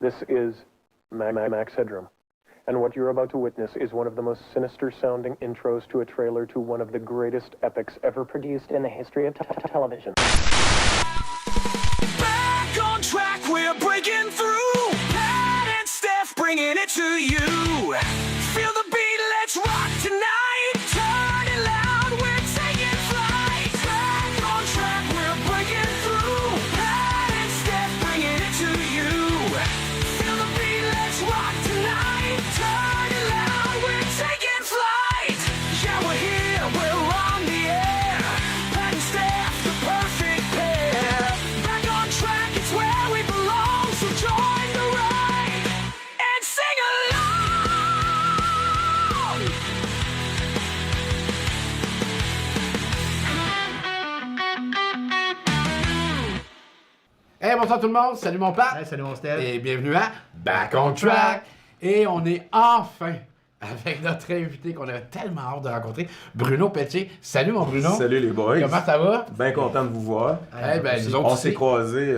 This is Max Headroom. And what you're about to witness is one of the most sinister-sounding intros to a trailer to one of the greatest epics ever produced in the history of television. Back on track, we're breaking through. Pat and Steph bringing it to you. Feel the beat, let's rock tonight. Turn it loud, we're taking flight. Back on track, we're breaking through. Pat and Steph bringing it to you. Feel the beat, let's rock tonight. Turn it loud, we're taking flight. Yeah, we're here, we're on the air. Pat and Steph, the perfect pair. Back on track, it's where we belong. So join the ride and sing along. Hey, bonsoir tout le monde, salut mon père. Hey, salut mon Steph. Et bienvenue à Back on Track. Et on est enfin avec notre invité qu'on a tellement hâte de rencontrer, Bruno Pelletier. Salut mon Bruno. Salut les boys. Comment ça va? Bien content de vous voir. Eh ben, nous autres On aussi. s'est croisés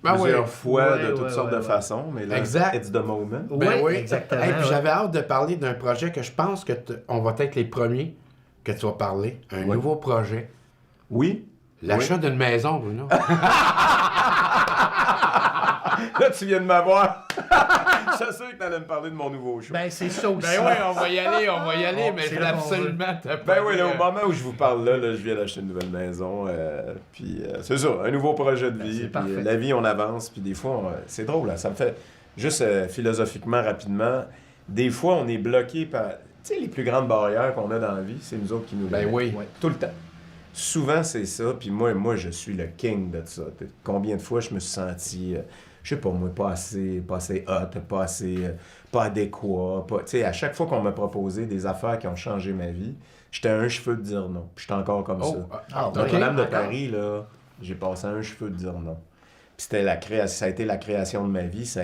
Ben plusieurs oui. fois Ouais, de toutes ouais, sortes ouais, de ouais. façons, mais là, Exact. it's the moment. Ben oui, exactement. Et puis ouais. j'avais hâte de parler d'un projet que je pense que on va être les premiers que tu vas parler. Un Ouais. nouveau projet. Oui. L'achat d'une maison, Bruno. Là, tu viens de m'avoir. Je suis sûr que tu allais me parler de mon nouveau show. Ben, c'est ça aussi. Ben oui, on va y aller, mais c'est je voulais là qu'on absolument te Ben parler. oui, là, au moment où je vous parle là, je viens d'acheter une nouvelle maison. Puis c'est ça, un nouveau projet de Ben, vie. c'est Puis parfait. la vie, on avance. Puis des fois, c'est drôle. Là, ça me fait juste philosophiquement, rapidement. Des fois, on est bloqué par. Tu sais, les plus grandes barrières qu'on a dans la vie, c'est nous autres qui nous Ben les- oui. Ouais. Tout le temps. Souvent, c'est ça. Puis moi, je suis le king de ça. Combien de fois je me suis senti, je sais pas moi, pas assez hot, pas adéquat. Tu sais, à chaque fois qu'on m'a proposé des affaires qui ont changé ma vie, j'étais à un cheveu de dire non. Puis j'étais encore comme ça. Ah, Dans ok. Notre-Dame de Encore. Paris, là, j'ai passé à un cheveu de dire non. Puis c'était ça a été la création de ma vie, ça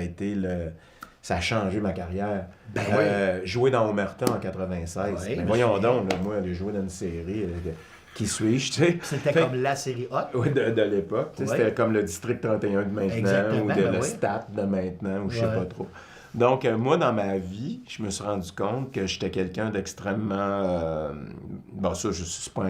a changé ma carrière. Ben Jouer dans Omerta en 96. Ouais, Mais je me voyons souviens. donc, là, moi, aller jouer dans une série, qui suis-je, tu sais? C'était Fait- comme la série hot. Oui, de l'époque. Tu sais, Ouais. C'était comme le district 31 de maintenant, Exactement, ou de ben le oui. stat de maintenant, ou je sais Ouais. pas trop. Donc, moi, dans ma vie, je me suis rendu compte que j'étais quelqu'un d'extrêmement... Bon, ça, c'est pas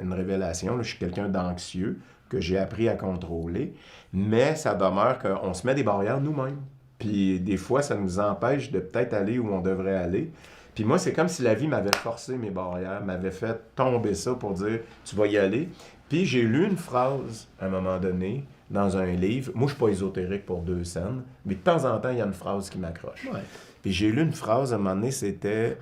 une révélation, là, je suis quelqu'un d'anxieux, que j'ai appris à contrôler, mais ça demeure qu'on se met des barrières nous-mêmes. Puis des fois, ça nous empêche de peut-être aller où on devrait aller. Puis moi, c'est comme si la vie m'avait forcé mes barrières, m'avait fait tomber ça pour dire « tu vas y aller ». Puis j'ai lu une phrase, à un moment donné, dans un livre. Moi, je suis pas ésotérique pour 2 scènes, mais de temps en temps, il y a une phrase qui m'accroche. Ouais. Puis j'ai lu une phrase, à un moment donné, c'était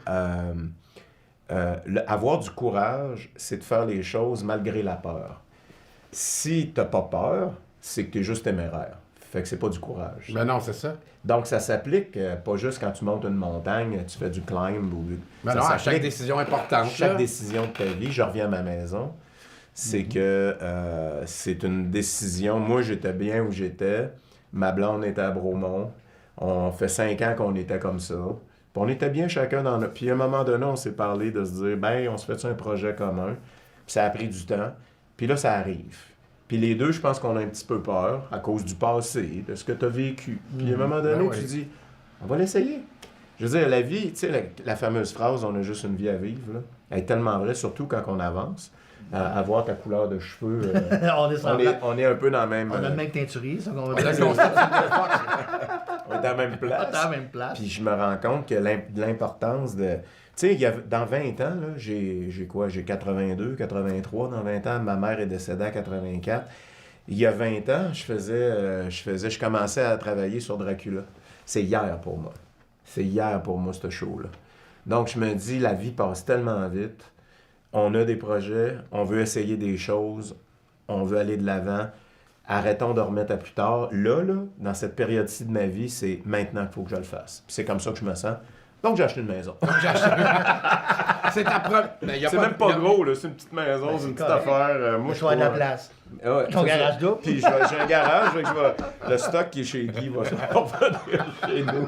avoir du courage, c'est de faire les choses malgré la peur. Si t'as pas peur, c'est que tu es juste téméraire. Fait que c'est pas du courage. Ben non, c'est ça. Donc, ça s'applique pas juste quand tu montes une montagne, tu fais du climb ou... Ben ça non, à chaque s'applique décision importante. chaque là. décision de ta vie. Je reviens à ma maison. C'est que c'est une décision. Moi, j'étais bien où j'étais. Ma blonde était à Bromont. On fait 5 ans qu'on était comme ça. Puis on était bien chacun dans notre... Puis à un moment donné, on s'est parlé de se dire, ben, on se fait un projet commun. Puis ça a pris du temps. Puis là, ça arrive. Puis les deux, je pense qu'on a un petit peu peur à cause du passé, de ce que tu as vécu. Puis à un moment donné, Ben oui. tu dis, on va l'essayer. Je veux dire, la vie, tu sais, la fameuse phrase, on a juste une vie à vivre, là, elle est tellement vraie, surtout quand on avance. Avoir ta couleur de cheveux, On est semblant. on est un peu dans la même... On a le même teinturier, ça qu'on va On a dire. constat- on est à la même On est place. à la même place. Puis je me rends compte que l'importance de... Tu sais, dans 20 ans, là, j'ai quoi? J'ai 82, 83 dans 20 ans. Ma mère est décédée à 84. Il y a 20 ans, je commençais à travailler sur Dracula. C'est hier pour moi. C'est hier pour moi, ce show-là. Donc, je me dis, la vie passe tellement vite. On a des projets, on veut essayer des choses, on veut aller de l'avant. Arrêtons de remettre à plus tard. Là, dans cette période-ci de ma vie, c'est maintenant qu'il faut que je le fasse. Puis c'est comme ça que je me sens. Donc, j'ai acheté une maison. C'est ta propre. Ben, y a C'est même pas y a- gros, là. C'est une petite maison, Ben, c'est une c'est petite correct. affaire. Moi, Je je suis de la trouve- place. Ouais, Ton c'est garage ça. double. Puis j'ai un garage, fait que le stock qui est chez Guy va se revenir chez nous.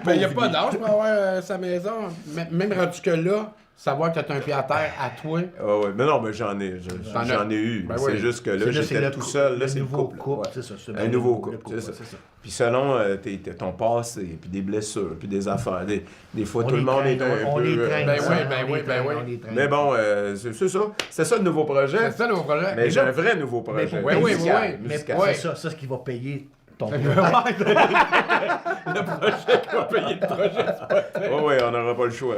Mais il n'y a pas d'âge pour avoir sa maison. Même rendu que là, savoir que tu as un pied à terre à toi. Ah ouais, mais non, mais j'en ai eu. Ben c'est oui. juste que là, j'étais tout seul. Là, c'est le nouveau couple. couple, Ouais. c'est ça. Un nouveau couple, le c'est ça. Puis selon ton passé, puis des blessures, puis des affaires, des fois, tout le monde est un on peu... les traîne. Ben ça, oui, on ben les oui, ben traîne, oui. on les traîne. Mais bon, c'est ça. C'est ça le nouveau projet. C'est ça, le projet. Mais j'ai un vrai nouveau projet. pour- Oui, oui, musical, oui, Mais musical. Ouais. c'est ça, c'est ce qui va payer ton Le projet qui va payer le projet. Oui, on n'aura pas le choix.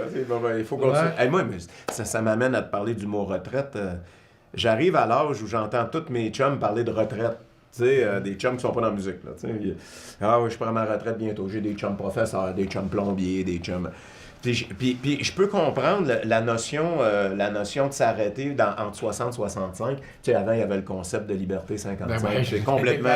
Il faut continuer. Ouais. Hey, moi, mais ça m'amène à te parler du mot retraite. J'arrive à l'âge où j'entends tous mes chums parler de retraite. Tu sais, des chums qui sont pas dans la musique. Là, tu sais. Ah oui, je prends ma retraite bientôt. J'ai des chums professeurs, des chums plombiers, des chums... Puis je peux comprendre la notion de s'arrêter entre 60 et 65. Tu sais, avant, il y avait le concept de liberté 55. Ben ouais, c'est complètement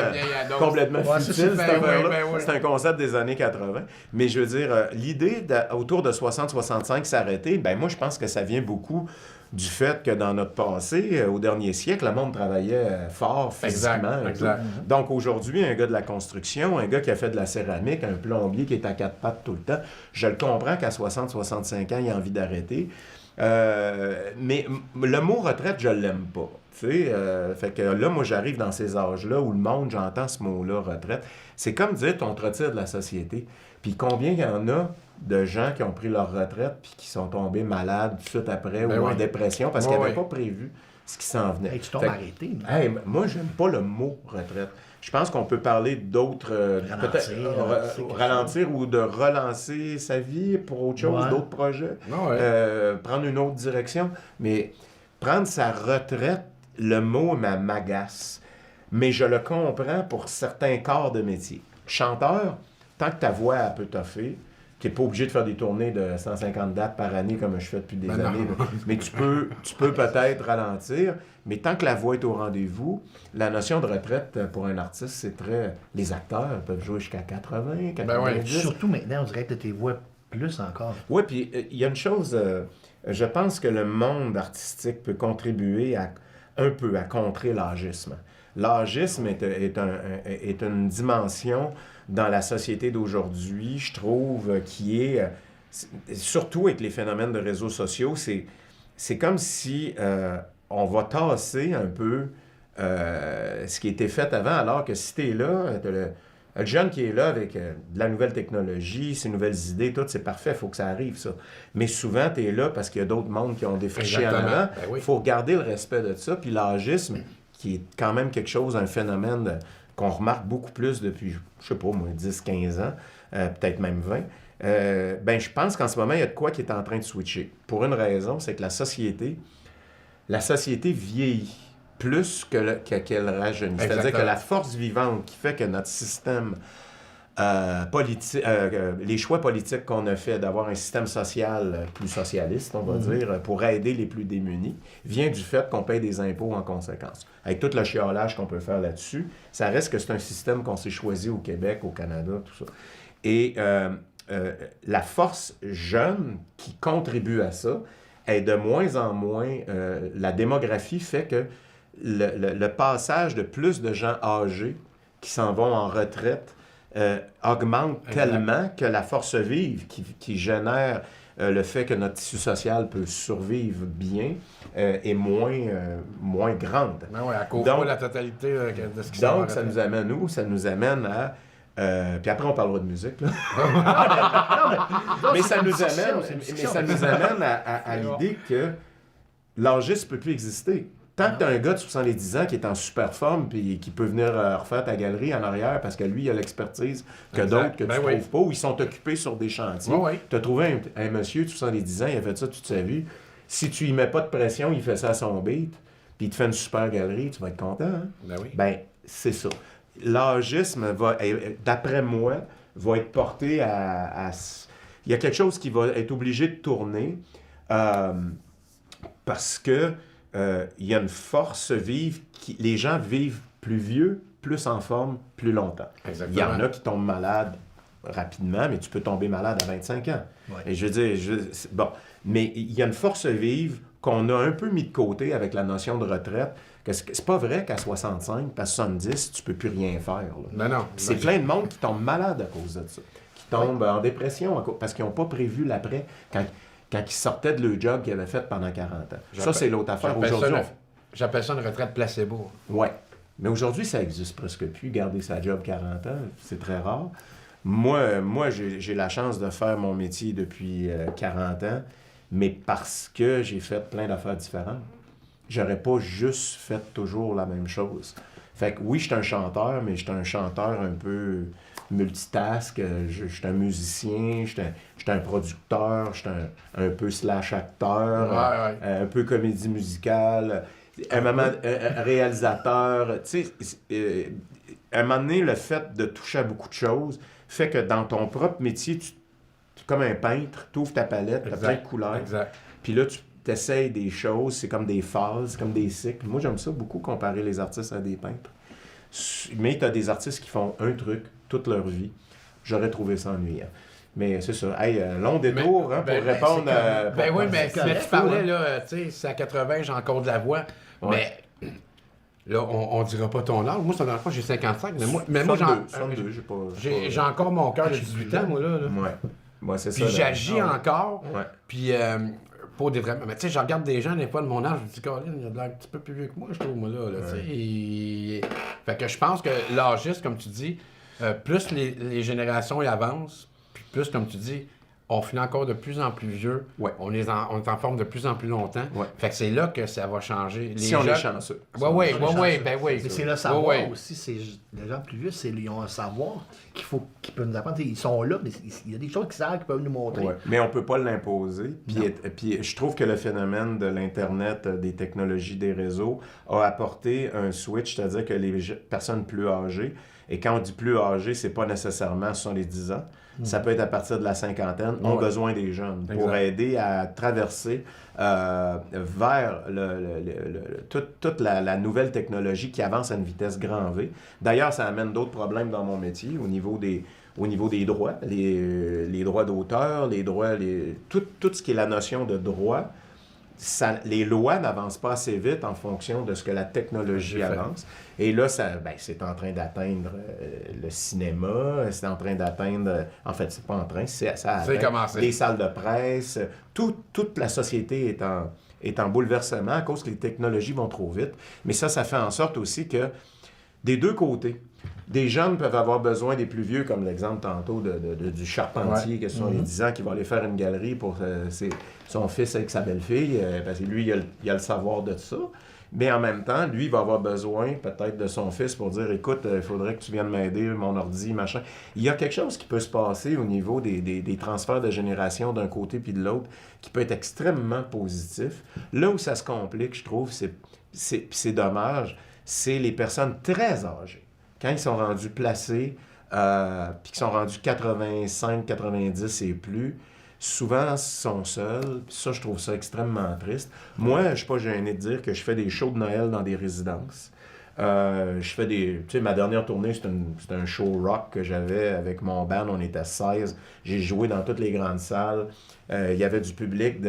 Ouais, futile, c'est- cette ben affaire-là. ouais, ben ouais. C'est un concept des années 80. Mais je veux dire, l'idée autour de 60-65 s'arrêter, ben moi, je pense que ça vient beaucoup du fait que dans notre passé, au dernier siècle, le monde travaillait fort physiquement. Exact. Donc aujourd'hui, un gars de la construction, un gars qui a fait de la céramique, un plombier qui est à quatre pattes tout le temps, je le comprends qu'à 60-65 ans, il a envie d'arrêter. Mais le mot retraite, je l'aime pas. Tu sais, fait que là, moi, j'arrive dans ces âges-là où le monde, j'entends ce mot-là, retraite. C'est comme dire qu'on te retire de la société. Puis combien il y en a de gens qui ont pris leur retraite puis qui sont tombés malades tout de suite après Ben ou en oui. dépression parce Ouais, qu'ils n'avaient ouais. pas prévu ce qui s'en venait. Hey, tu tombes Fait que- arrêté. Hey, moi, j'aime pas le mot retraite. Je pense qu'on peut parler d'autres... peut-être ralentir ou de relancer sa vie pour autre chose, Ouais. d'autres projets. Ouais. Prendre une autre direction. Mais prendre sa retraite, le mot m'agace. Mais je le comprends pour certains corps de métier. Chanteur, tant que ta voix elle peut toffer, tu n'es pas obligé de faire des tournées de 150 dates par année comme je fais depuis des Ben non. années. là. Mais tu peux peut-être ralentir. Mais tant que la voix est au rendez-vous, la notion de retraite pour un artiste, c'est très... Les acteurs peuvent jouer jusqu'à 80, 90. Ben ouais. Surtout maintenant, on dirait que tu vois plus encore. Oui, puis il y a une chose, je pense que le monde artistique peut contribuer un peu à contrer l'âgisme. L'âgisme est une dimension dans la société d'aujourd'hui, je trouve, qui est, surtout avec les phénomènes de réseaux sociaux, c'est comme si on va tasser un peu ce qui était fait avant, alors que si tu es là, t'as le jeune qui est là avec de la nouvelle technologie, ses nouvelles idées, tout, c'est parfait, il faut que ça arrive, ça. Mais souvent, tu es là parce qu'il y a d'autres mondes qui ont défriché en Exactement. avant. Ben oui. Il faut garder le respect de ça. Puis l'âgisme, qui est quand même quelque chose, un phénomène qu'on remarque beaucoup plus depuis, je sais pas, moi, 10-15 ans, peut-être même 20, ben je pense qu'en ce moment, il y a de quoi qui est en train de switcher. Pour une raison, c'est que la société vieillit plus qu'elle rajeunit. C'est-à-dire Exactement. que la force vivante qui fait que notre système politique, les choix politiques qu'on a fait d'avoir un système social plus socialiste, on va dire, pour aider les plus démunis, vient du fait qu'on paye des impôts en conséquence. Avec tout le chiolage qu'on peut faire là-dessus, ça reste que c'est un système qu'on s'est choisi au Québec, au Canada, tout ça. Et la force jeune qui contribue à ça est de moins en moins... la démographie fait que le passage de plus de gens âgés qui s'en vont en retraite augmente tellement que la force vive qui génère le fait que notre tissu social peut survivre bien est moins grande. Ben ouais, elle couvre Donc- pas la totalité de ce qui s'en Donc, va ça nous amène où? Ça nous amène à... puis après, on parlera de musique. Là. mais ça nous amène à l'idée que l'âgisme ne peut plus exister. Tant que tu as un gars de 70 ans qui est en super forme puis qui peut venir refaire ta galerie en arrière parce que lui, il a l'expertise que Exact. d'autres que Ben tu ne oui. trouves pas ou ils sont occupés sur des chantiers. Oui, oui. Tu as trouvé un monsieur de 70 ans, il a fait ça toute sa vie. Si tu y mets pas de pression, il fait ça à son beat, puis il te fait une super galerie, tu vas être content. Hein? Ben oui. Ben, c'est ça. L'âgisme, d'après moi, va être porté à... Il y a quelque chose qui va être obligé de tourner parce que il y a une force vive. Les gens vivent plus vieux, plus en forme, plus longtemps. Exactement. Il y en a qui tombent malades rapidement, mais tu peux tomber malade à 25 ans. Ouais. Et je veux dire, bon, mais il y a une force vive qu'on a un peu mis de côté avec la notion de retraite. Que c'est pas vrai qu'à 65, à 70, tu peux plus rien faire. Là. Ben non. C'est Ben, plein de monde qui tombe malade à cause de ça. Qui tombent en dépression parce qu'ils n'ont pas prévu l'après quand ils sortaient de leur job qu'ils avaient fait pendant 40 ans. Ça, c'est l'autre affaire. J'appelle ça une retraite placebo. Oui. Mais aujourd'hui, ça existe presque plus. Garder sa job 40 ans, c'est très rare. Moi j'ai la chance de faire mon métier depuis 40 ans, mais parce que j'ai fait plein d'affaires différentes. J'aurais pas juste fait toujours la même chose. Fait que oui, je suis un chanteur, mais je suis un chanteur un peu multitask. Je suis un musicien, je suis un producteur, je suis un peu slash acteur, un peu comédie musicale, un réalisateur. Tu sais, à un moment donné, le fait de toucher à beaucoup de choses fait que dans ton propre métier, comme un peintre, tu ouvres ta palette, tu as plein de couleurs. Exact. Puis là, tu essayes des choses, c'est comme des phases, comme des cycles. Moi, j'aime ça beaucoup comparer les artistes à des peintres. Mais tu as des artistes qui font un truc toute leur vie. J'aurais trouvé ça ennuyant. Mais c'est ça. Hey, long détour pour répondre à... Oui, mais tu parlais, hein. là, tu sais, c'est à 80, j'ai encore de la voix. Ouais. Mais là, on dira pas ton âge. Moi, ça dernière fois, j'ai 55. Mais moi, 62, j'ai pas... j'ai encore mon cœur de 18 ans, moi, là. Ouais, c'est ça. Puis j'agis encore. Ouais. Puis pour des vrais... Mais tu sais, je regarde des gens, des fois, de mon âge, je me dis, Colin, il a de l'air un petit peu plus vieux que moi, je trouve, moi, là. Tu sais. Fait que je pense que l'âgiste, comme tu dis, plus les générations y avancent, puis plus, comme tu dis, on finit encore de plus en plus vieux. Ouais. On est en forme de plus en plus longtemps. Ouais. Fait que c'est là que ça va changer. Si on est chanceux. Oui, Mais oui. c'est le savoir Ouais. aussi. Les gens plus vieux, ils ont un savoir qu'ils peuvent nous apprendre. Ils sont là, mais il y a des choses qu'ils savent qu'ils peuvent nous montrer. Ouais. Mais on peut pas l'imposer. Puis je trouve que le phénomène de l'Internet, des technologies, des réseaux, a apporté un switch, c'est-à-dire que les personnes plus âgées, et quand on dit plus âgées, c'est pas nécessairement 70 ans, ça peut être à partir de la cinquantaine, ont besoin des jeunes pour aider à traverser vers toute la nouvelle technologie qui avance à une vitesse grand V. D'ailleurs, ça amène d'autres problèmes dans mon métier au niveau des droits, les droits d'auteur, tout ce qui est la notion de droit. Les lois n'avancent pas assez vite en fonction de ce que la technologie avance. Et là, c'est en train d'atteindre le cinéma, c'est en train d'atteindre... En fait, c'est pas en train, ça atteint les salles de presse. Toute la société est en bouleversement à cause que les technologies vont trop vite. Mais ça fait en sorte aussi que, des deux côtés, des jeunes peuvent avoir besoin des plus vieux, comme l'exemple tantôt du charpentier qui sont les 10 ans, qui va aller faire une galerie pour son fils avec sa belle-fille, parce que lui, il a le savoir de ça. Mais en même temps, lui, il va avoir besoin peut-être de son fils pour dire, écoute, il faudrait que tu viennes m'aider, mon ordi, machin. Il y a quelque chose qui peut se passer au niveau des transferts de génération d'un côté puis de l'autre, qui peut être extrêmement positif. Là où ça se complique, je trouve, c'est dommage, c'est les personnes très âgées. Quand ils sont rendus placés, puis qu'ils sont rendus 85, 90 et plus, souvent, ils sont seuls. Puis ça, je trouve ça extrêmement triste. Moi, je ne suis pas gêné de dire que je fais des shows de Noël dans des résidences. Je fais des... Tu sais, ma dernière tournée, c'était un show rock que j'avais avec mon band. On était 16. J'ai joué dans toutes les grandes salles. Il y avait du public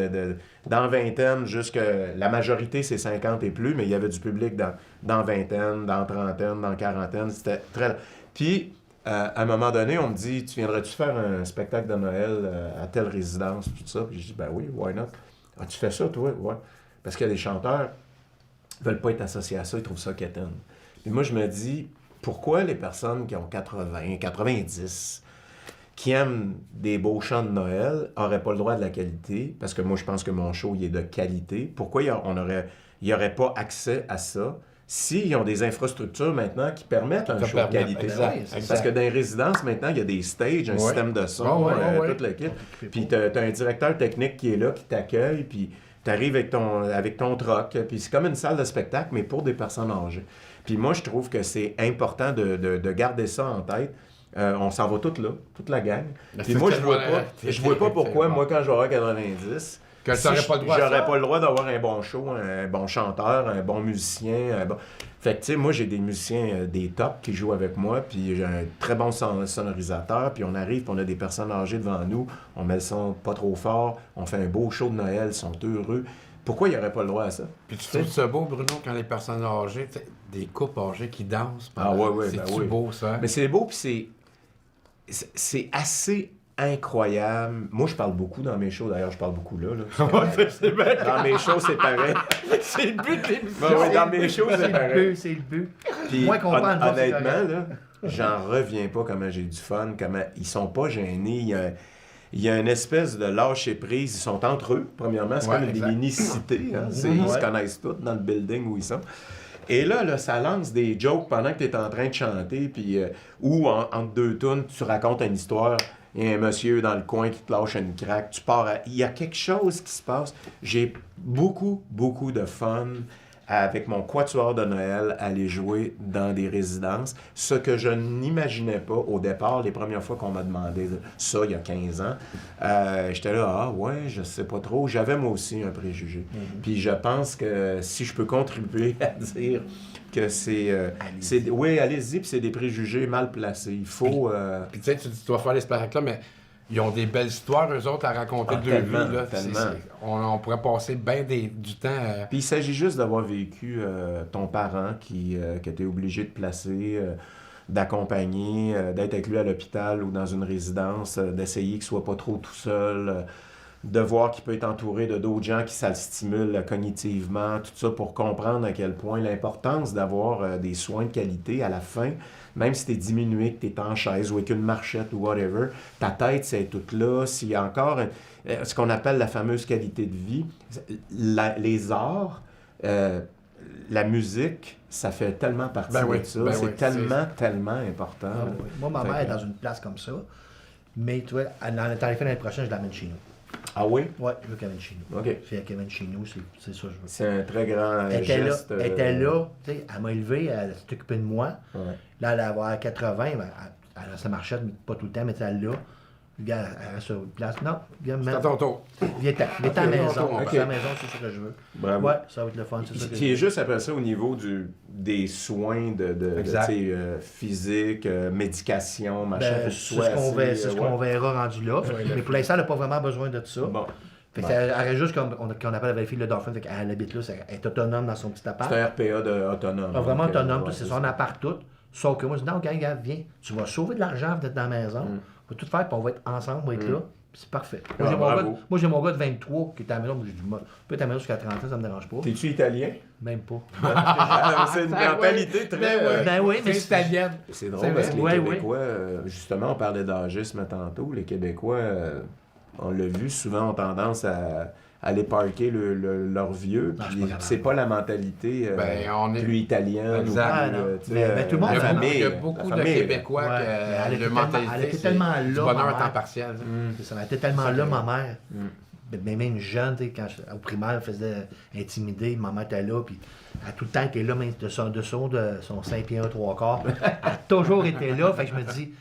dans vingtaine jusqu'à... La majorité, c'est 50 et plus, mais il y avait du public dans vingtaine, dans trentaine, dans quarantaine. C'était très... Puis... à un moment donné, on me dit, tu viendrais-tu faire un spectacle de Noël à telle résidence, tout ça? Puis je dis, ben oui, why not? Ah, tu fais ça, toi? Ouais. Parce qu'il y a des chanteurs qui veulent pas être associés à ça, ils trouvent ça quétaine. Puis moi, je me dis, pourquoi les personnes qui ont 80, 90, qui aiment des beaux chants de Noël, n'auraient pas le droit de la qualité? Parce que moi, je pense que mon show, il est de qualité. Pourquoi il n'y aurait pas accès à ça? S'ils ont des infrastructures maintenant qui permettent un show de qualité. Exact. Parce que dans les résidences, maintenant, il y a des stages, un système de son, toute l'équipe. Puis tu as un directeur technique qui est là, qui t'accueille, puis tu arrives avec ton truck. Puis c'est comme une salle de spectacle, mais pour des personnes âgées. Puis moi, je trouve que c'est important de garder ça en tête. On s'en va toutes là, toute la gang. Puis moi, je vois pas pourquoi, moi, quand j'aurai 90... Que tu n'aurais pas le droit j'aurais pas le droit d'avoir un bon show, un bon chanteur, un bon musicien. Fait que, tu sais, moi, j'ai des musiciens des tops qui jouent avec moi, puis j'ai un très bon sonorisateur, puis on arrive, puis on a des personnes âgées devant nous, on met le son pas trop fort, on fait un beau show de Noël, ils sont heureux. Pourquoi il n'y aurait pas le droit à ça? Puis tu trouves ça beau, Bruno, quand les personnes âgées, des couples âgés qui dansent? Ah ouais, c'est beau, ça? Mais c'est beau, puis c'est assez incroyable. Moi, je parle beaucoup dans mes shows. D'ailleurs, je parle beaucoup là. C'est bien. Dans mes shows, c'est pareil. C'est le but de l'émission. Ouais, ouais, dans mes shows, c'est pareil. C'est le but. Puis, Moins qu'on parle, non, c'est honnêtement, correct. là, j'en reviens pas comment j'ai du fun, comment ils sont pas gênés. Il y a une espèce de lâcher prise. Ils sont entre eux, premièrement. C'est Ouais, comme exact. des mini-cités. Hein? Ils se connaissent tous dans le building où ils sont. Et là, ça lance des jokes pendant que tu es en train de chanter, puis ou entre deux tunes, tu racontes une histoire. Il y a un monsieur dans le coin qui te lâche une craque. Tu pars Il y a quelque chose qui se passe. J'ai beaucoup, beaucoup de fun avec mon quatuor de Noël à aller jouer dans des résidences. Ce que je n'imaginais pas au départ, les premières fois qu'on m'a demandé ça, il y a 15 ans. J'étais là, ah ouais, je sais pas trop. J'avais moi aussi un préjugé. Puis je pense que si je peux contribuer à dire que oui, allez-y, puis c'est des préjugés mal placés. Il faut... Puis tu sais, tu dois faire les spectacles là, mais ils ont des belles histoires, eux autres, à raconter de leur tellement, vie. Là. tellement. On pourrait passer bien du temps à... Puis il s'agit juste d'avoir vécu ton parent qui était obligé de placer, d'accompagner, d'être avec lui à l'hôpital ou dans une résidence, d'essayer qu'il soit pas trop tout seul, de voir qu'il peut être entouré de d'autres gens qui ça le stimule cognitivement, tout ça pour comprendre à quel point l'importance d'avoir des soins de qualité à la fin, même si tu es diminué, que tu es en chaise ou avec une marchette ou whatever, ta tête, c'est toute là. S'il y a encore ce qu'on appelle la fameuse qualité de vie, les arts, la musique, ça fait tellement partie Ben oui, de ça. ben c'est oui, tellement important. Ah oui. Moi, ma Fait mère est que- dans une place comme ça. Mais tu vois, dans le temps l'année prochaine, je l'amène chez nous. Ah oui? Ouais, je veux qu'elle vienne chez nous. OK. Si elle vienne chez nous, c'est ça que je veux. C'est un très grand Elle était là, geste. elle était là, tu sais, elle m'a élevé, elle s'est occupée de moi. Ouais. Là, elle va avoir 80, ben, elle a sa marchette, mais pas tout le temps, mais elle l'a. Regarde, elle reste sur place. Non, viens me C'est à mettre. ton tour. Viens à la maison. Ok. C'est à la maison, c'est ça que je veux. Bravo. Ouais, ça va être le fun, c'est ça que je Qui est veux. juste après ça au niveau des soins de Exact. tu sais, physique, médication, machin. Ben, faut que tu c'est sois c'est assez, ce qu'on ouais. verra rendu là. Mais pour l'instant, elle n'a pas vraiment besoin de ça. Bon. Fait que Bon. elle reste juste comme on appelle la fille le Dolphin, fait qu'elle habite là, elle est autonome dans son petit appart. C'est un RPA autonome. Ah, vraiment Donc, autonome, ouais, tout, c'est son appart tout. Sauf que moi, je dis non, gars, viens, tu vas sauver de l'argent d'être dans la maison, on va tout faire, puis on va être ensemble, on va être là, puis c'est parfait. Moi, j'ai mon bravo. gars, moi, j'ai mon gars de 23 qui est à la maison, moi, j'ai dit, moi, peut être à la maison jusqu'à 30 ans, ça me dérange pas. T'es-tu italien? Même pas. C'est une mentalité très... Ben oui, mais C'est italienne. C'est C'est drôle parce que vrai. les Ouais, Québécois, justement, on parlait d'agisme tantôt, les Québécois, on l'a vu, souvent ont tendance à aller parquer leur vieux, Ah, je suis puis pas capable. c'est pas la mentalité Ben, on est- plus italienne. Exact. Ou Ah, plus, non. tu sais, Mais tout le monde Il y la a fait beaucoup, famille, il y a la beaucoup de famille. Québécois Ouais, que elle était le mentalité, elle était c'est tellement là, du bonheur ma à temps mère. partiel. C'est ça, elle était tellement là, ma mère. Mais même jeune, tu sais, quand au primaire, elle faisait intimider, ma mère était là, puis elle a tout le temps été là, même de son 5 pieds 1, 3 quarts. Elle a toujours été là, fait que je me dis,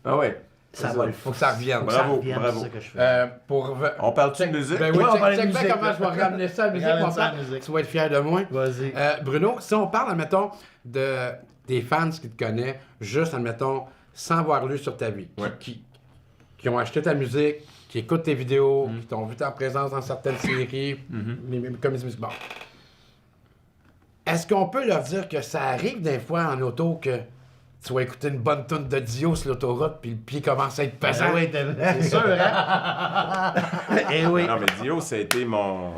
Ah ouais. ça C'est va ça. le Faut que ça revienne. Faut que ça Bravo, revienne, bravo. c'est ça que je fais. On parle-tu de musique? Ben oui, Ouais, on check, parlait de check bien musique, comment là. je vais ramener ça à la musique, Ramène mon ça à la frère. musique. Tu vas être fier de moi. Vas-y. Bruno, si on parle, admettons, des fans qui te connaissent, juste, admettons, sans avoir lu sur ta vie, qui ont acheté ta musique, qui écoutent tes vidéos, qui t'ont vu ta présence dans certaines séries, comédie musicale. Bon. Est-ce qu'on peut leur dire que ça arrive des fois en auto que tu vas écouter une bonne tonne de Dio sur l'autoroute puis le pied commence à être pesant? Ah oui, c'est sûr, hein? Eh oui. Non, mais Dio, ça a été mon...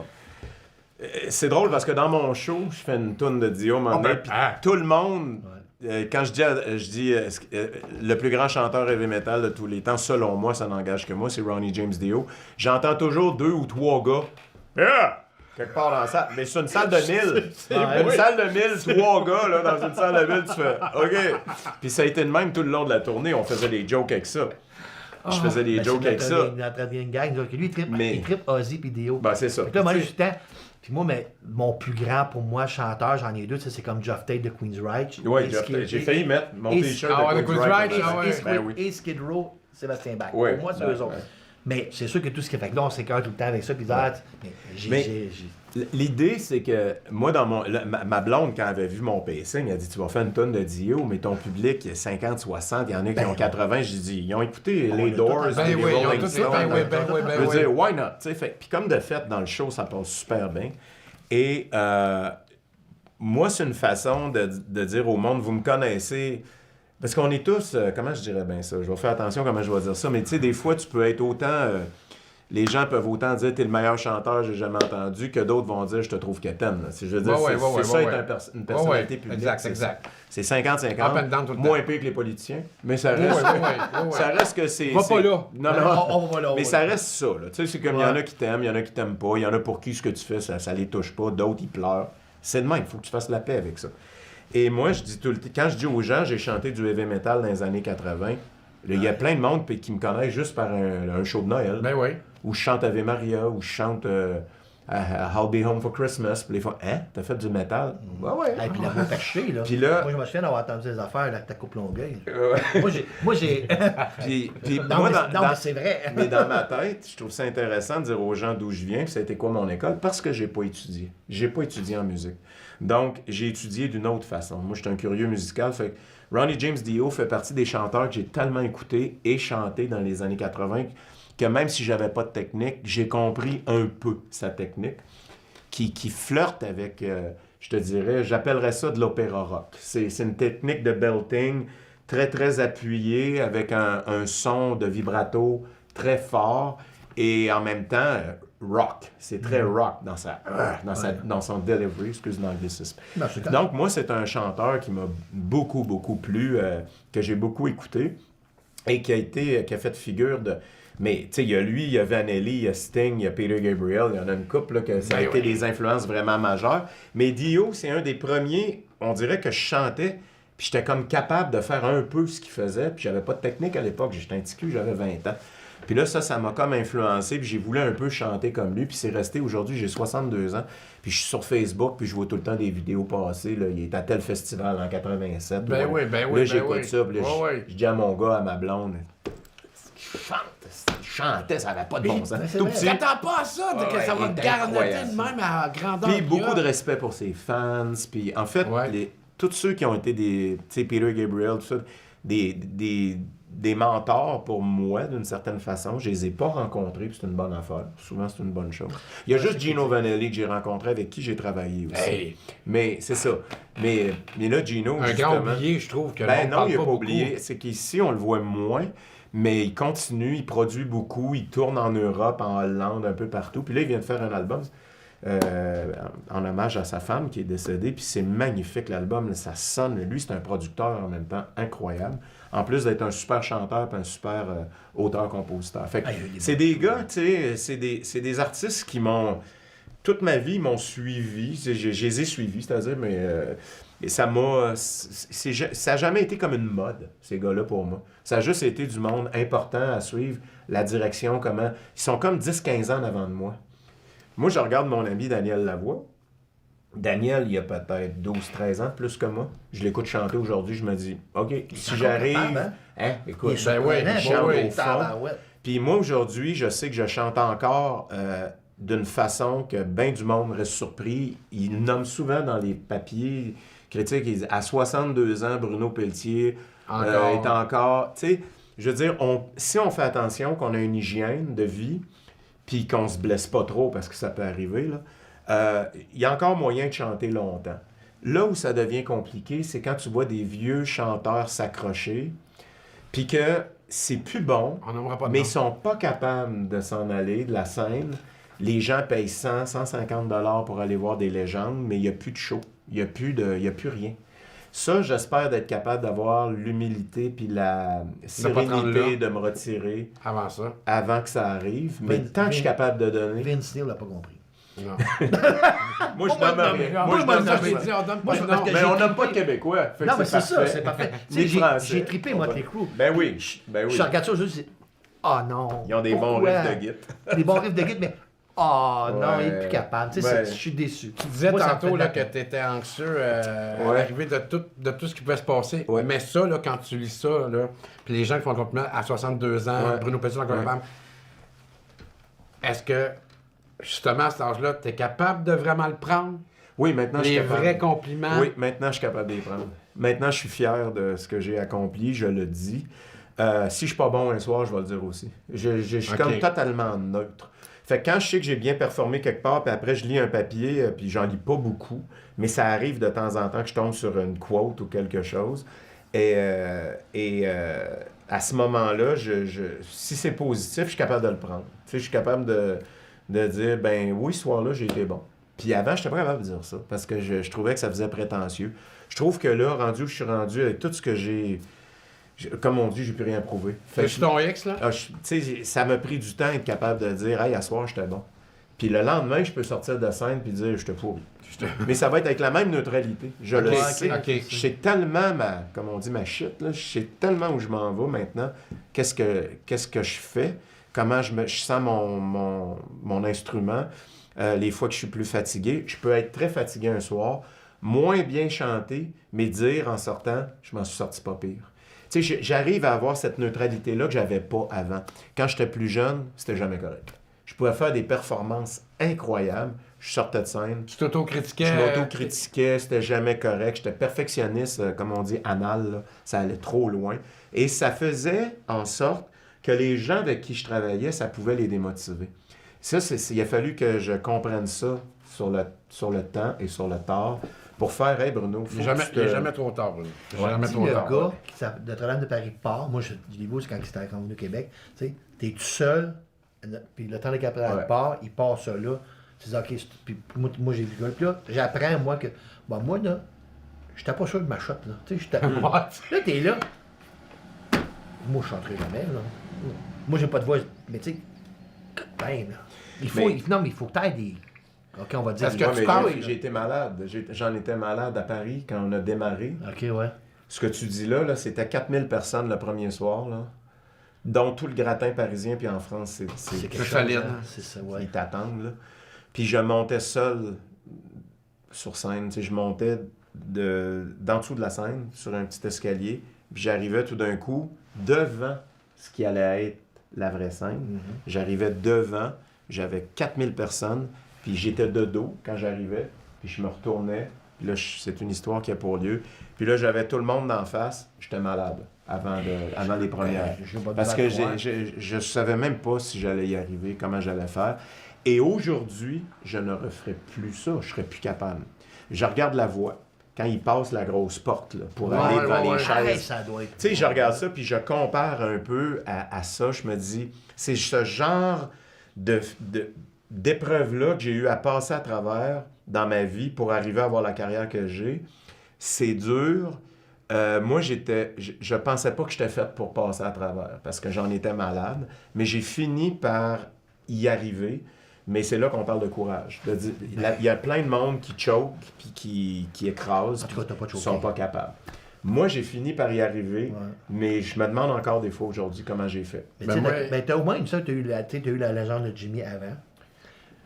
C'est drôle parce que dans mon show, je fais une toune de Dio, puis tout le monde... quand je dis le plus grand chanteur heavy metal de tous les temps, selon moi, ça n'engage que moi, c'est Ronnie James Dio. J'entends toujours 2 ou 3 gars. Yeah! Quelque part dans la salle. Mais c'est une salle de 1000. Une salle de 1000, 3 gars là, dans une salle de 1000, tu fais OK. Puis ça a été le même tout le long de la tournée. On faisait des jokes avec ça. Je faisais des Ben, jokes c'est avec ça. notre une gang, donc lui, Mais- il trippe Ozzy puis Dio. Ben, c'est ça. Fait que là, moi, j'ai du temps. Puis moi, mais, mon plus grand, pour moi, chanteur, j'en ai deux, tu sais, c'est comme Geoff Tate de Queensryche. Ouais, Et Jeff, Skid- j'ai failli mettre mon et- t-shirt Ah ouais, de de Queensryche. Queensryche, ah ouais. Et Skid- Ben oui. et Skid Row, Sébastien Bach. Ouais, Pour moi, c'est ben, eux autres. ouais. Mais c'est sûr que tout ce qui fait que là, on s'écœure tout le temps avec ça, puis Mais- L'idée, c'est que moi, dans ma blonde, quand elle avait vu mon pacing, elle a dit tu vas faire une tonne de Dio, mais ton public, il y a 50, 60, il y en a qui ont 80. J'ai dit ils ont écouté les a Doors, tout- Ben les oui, ils ont Rolling tout fait, Stones. ben oui, ben oui, ben Je veux oui. dire, why not? Tu sais, puis comme de fait, dans le show, ça passe super bien. Et moi, c'est une façon de dire au monde vous me connaissez. Parce qu'on est tous, comment je dirais bien ça? Je vais faire attention comment je vais dire ça, mais tu sais, des fois, tu peux être autant... les gens peuvent autant dire « t'es le meilleur chanteur, j'ai jamais entendu », que d'autres vont dire « je te trouve quétaine ». Je veux dire, c'est ça être une personnalité publique. Exact. C'est Up and 50-50, down tout le moins temps. pire que les politiciens, mais ça reste... Ça reste que c'est... Va pas là. Non. On va là. Mais ça reste ça, là. Tu sais, c'est comme il y en a qui t'aiment, il y en a qui t'aiment pas, il y en a pour qui ce que tu fais, ça les touche pas, d'autres, ils pleurent. C'est de même, il faut que tu fasses la paix avec ça. Et moi, je dis tout le temps, quand je dis aux gens, j'ai chanté du heavy metal dans les années 80, il y a plein de monde qui me connaissent juste par un show de Noël. Ben oui. Où je chante Ave Maria, où je chante I'll Be Home for Christmas. Puis les fois, hein, t'as fait du métal? Ouais. Et puis la voix perchée, là. Puis là- Moi, je me souviens d'avoir entendu des affaires, là, ta coupe Longueuil. Moi, j'ai... Puis Non, moi, mais c'est vrai. mais dans ma tête, je trouve ça intéressant de dire aux gens d'où je viens, puis ça a été quoi mon école, parce que j'ai pas étudié. J'ai pas étudié en musique. Donc, j'ai étudié d'une autre façon. Moi, je suis un curieux musical, fait que Ronnie James Dio fait partie des chanteurs que j'ai tellement écoutés et chantés dans les années 80 que même si j'avais pas de technique, j'ai compris un peu sa technique qui flirte avec, je te dirais, j'appellerais ça de l'opéra rock. C'est une technique de belting très, très appuyée avec un son de vibrato très fort et en même temps rock. C'est très rock dans son delivery, excuse l'anglicisme. Non, c'est correct. Donc, moi, c'est un chanteur qui m'a beaucoup, beaucoup plu, que j'ai beaucoup écouté et qui a fait figure de... Mais, tu sais, il y a lui, il y a Vanelli, il y a Sting, il y a Peter Gabriel, il y en a une couple, là, que ça a été des influences vraiment majeures. Mais Dio, c'est un des premiers, on dirait que je chantais, puis j'étais comme capable de faire un peu ce qu'il faisait, puis j'avais pas de technique à l'époque, j'étais un petit cul, j'avais 20 ans. Puis là, ça m'a comme influencé, puis j'ai voulu un peu chanter comme lui, puis c'est resté, aujourd'hui, j'ai 62 ans, puis je suis sur Facebook, puis je vois tout le temps des vidéos passer, là, il est à tel festival en 87. Ben oui. Là, j'écoute ça, puis là, Ouais. je dis à mon gars, à ma blonde, il chantait, ça n'avait pas de bon sens. c'est Tout vrai. petit. T'attends pas à ça, que ça va il est garnoter incroyable. de même à grandeur. Puis beaucoup gueule. de respect pour ses fans. Puis en fait, Ouais. tous ceux qui ont été des, tu sais, Peter Gabriel, tout ça, des mentors pour moi, d'une certaine façon. Je les ai pas rencontrés, puis c'est une bonne affaire. Souvent, c'est une bonne chose. Il y a juste Gino Vanelli que j'ai rencontré, avec qui j'ai travaillé aussi. Hey. Mais c'est ça. Mais là, Gino, Un justement... grand oublié, je trouve que Ben l'on non, parle il n'a pas beaucoup. oublié. C'est qu'ici, on le voit moins, mais il continue, il produit beaucoup, il tourne en Europe, en Hollande, un peu partout. Puis là, il vient de faire un album en hommage à sa femme qui est décédée. Puis c'est magnifique, l'album. Là, ça sonne. Lui, c'est un producteur en même temps incroyable. En plus d'être un super chanteur et un super auteur-compositeur. Fait que c'est des gars, tu sais, c'est des artistes qui m'ont... Toute ma vie, ils m'ont suivi. Je les ai suivis, c'est-à-dire, mais... Et ça m'a... Ça n'a jamais été comme une mode, ces gars-là, pour moi. Ça a juste été du monde important à suivre, la direction, comment... Ils sont comme 10-15 ans en avant de moi. Moi, je regarde mon ami Daniel Lavoie. Daniel, il a peut-être 12-13 ans de plus que moi. Je l'écoute chanter aujourd'hui, je me dis, OK, si j'arrive... capable, hein? Écoute, Il est surprenant, il chante oui, au fond. tabarouette. Puis moi, aujourd'hui, je sais que je chante encore d'une façon que bien du monde reste surpris. Il nomme souvent dans les papiers critiques, il dit, à 62 ans, Bruno Pelletier est encore... Tu sais, je veux dire, si on fait attention, qu'on a une hygiène de vie, puis qu'on se blesse pas trop, parce que ça peut arriver, là, il y a encore moyen de chanter longtemps. Là où ça devient compliqué, c'est quand tu vois des vieux chanteurs s'accrocher, puis que c'est plus bon, On n'aimera pas de mais nom. ils sont pas capables de s'en aller de la scène. Les gens payent 100, 150 $ pour aller voir des légendes, mais il n'y a plus de show. Il n'y a plus rien. Ça, j'espère d'être capable d'avoir l'humilité puis la pas te rendre là. sérénité de me retirer Avant ça. avant que ça arrive. Mais tant que je suis capable de donner... Vince Neil l'a pas compris. Non. Moi, je nomme rien. Moi, je nomme je rien. dit, on donne Moi, pas je- de parce nom. que Mais on nomme pas de Québécois. Fait que Non, mais c'est ça, c'est parfait. Tu sais, Ni Français. j'ai trippé, moi, les crews. Ben oui, ben oui. Je regarde ça aujourd'hui, je dis, ah non. Ils ont des bons pourquoi? riffs de guitare. Des bons riffs de guitare, mais ah non, il est Ouais. plus capable. Tu sais, Ouais. je suis déçu. Tu disais Moi, ça me tantôt fait de là, la que peine. tu étais anxieux à Ouais. l'arrivée de tout ce qui pouvait se passer. Ouais. Mais ça, là, quand tu lis ça, là, puis les gens qui font le compliment à 62 ans, Ouais. Bruno Pelletier encore Ouais. une femme, est-ce que, justement, à cet âge-là, tu es capable de vraiment le prendre? Oui, maintenant, je suis Les capable. vrais compliments? Oui, maintenant, je suis capable de les prendre. Maintenant, je suis fier de ce que j'ai accompli, je le dis. Si je suis pas bon un soir, je vais le dire aussi. Je suis Ok. comme totalement neutre. Fait que quand je sais que j'ai bien performé quelque part, puis après je lis un papier, puis j'en lis pas beaucoup, mais ça arrive de temps en temps que je tombe sur une quote ou quelque chose. À ce moment-là, si c'est positif, je suis capable de le prendre. Tu sais, je suis capable de dire, ben oui, ce soir-là, j'ai été bon. Puis avant, je n'étais pas capable de dire ça, parce que je trouvais que ça faisait prétentieux. Je trouve que là, rendu où je suis rendu, avec tout ce que comme on dit, j'ai plus rien prouvé. Fait C'est ton ex, là? tu sais, ça m'a pris du temps d'être capable de dire, hey, à soir, j'étais bon. Puis le lendemain, je peux sortir de scène puis dire, j'étais pourri. Mais ça va être avec la même neutralité. Je le sais. ok. Je sais tellement comme on dit, ma shit, là. Je sais tellement où je m'en vais maintenant. Qu'est-ce que je fais? Comment je sens mon instrument. Les fois que je suis plus fatigué. Je peux être très fatigué un soir, moins bien chanter, mais dire en sortant, je m'en suis sorti pas pire. Tu sais, j'arrive à avoir cette neutralité-là que j'avais pas avant. Quand j'étais plus jeune, c'était jamais correct. Je pouvais faire des performances incroyables. Je sortais de scène. Tu t'auto-critiquais? Je m'auto-critiquais, c'était jamais correct. J'étais perfectionniste, comme on dit, anal. Là. Ça allait trop loin. Et ça faisait en sorte que les gens avec qui je travaillais, ça pouvait les démotiver. Ça, il a fallu que je comprenne ça sur le temps et sur le tard pour faire, hey Bruno, Il n'est jamais trop tard, Bruno. Jamais Si trop le tard. gars de Notre-Dame de Paris part, moi, je l'ai vu, c'est quand il venu au Québec, tu sais, t'es tout seul, puis le temps de capitale part, il part ça là. Tu dis, OK, puis moi j'ai vu le gars, puis là, j'apprends, moi, que, bon, moi, là, j'étais pas sûr de ma shot, là. Tu sais, là, t'es là. Moi, je chanterai jamais, là. Moi, j'ai pas de voix, mais tu sais, ben, là. Non, mais il faut que t'aies des. OK, on va dire. Est-ce que tu mais parles? j'ai été malade. J'en étais malade à Paris quand on a démarré. OK, ouais. Ce que tu dis là c'était 4000 personnes le premier soir, là, dont tout le gratin parisien, puis en France, c'est quelque solide. chose, hein, c'est ça, ouais. ils t'attendent. Là. Puis je montais seul sur scène. Tu sais, je montais d'en dessous de la scène, sur un petit escalier. Puis j'arrivais tout d'un coup devant ce qui allait être la vraie scène. J'arrivais devant, j'avais 4000 personnes, puis j'étais de dos quand j'arrivais, puis je me retournais. Puis là, c'est une histoire qui a pour lieu. Puis là, j'avais tout le monde d'en face. J'étais malade avant les premières. Parce que je savais même pas si j'allais y arriver, comment j'allais faire. Et aujourd'hui, je ne referai plus ça. Je serais plus capable. Je regarde la voix. Quand il passe la grosse porte là, pour aller devant les chaises. Ça doit être... Tu sais, je regarde ça, puis je compare un peu à ça. Je me dis, c'est ce genre d'épreuve-là que j'ai eu à passer à travers dans ma vie pour arriver à avoir la carrière que j'ai. C'est dur. Moi, je pensais pas que j'étais faite pour passer à travers parce que j'en étais malade, mais j'ai fini par y arriver. Mais c'est là qu'on parle de courage. Il y a plein de monde qui choke, puis qui écrasent, qui ne sont pas capables. Moi, j'ai fini par y arriver, mais je me demande encore des fois aujourd'hui comment j'ai fait. Mais t'as au moins ça, t'as eu la légende de Jimmy avant.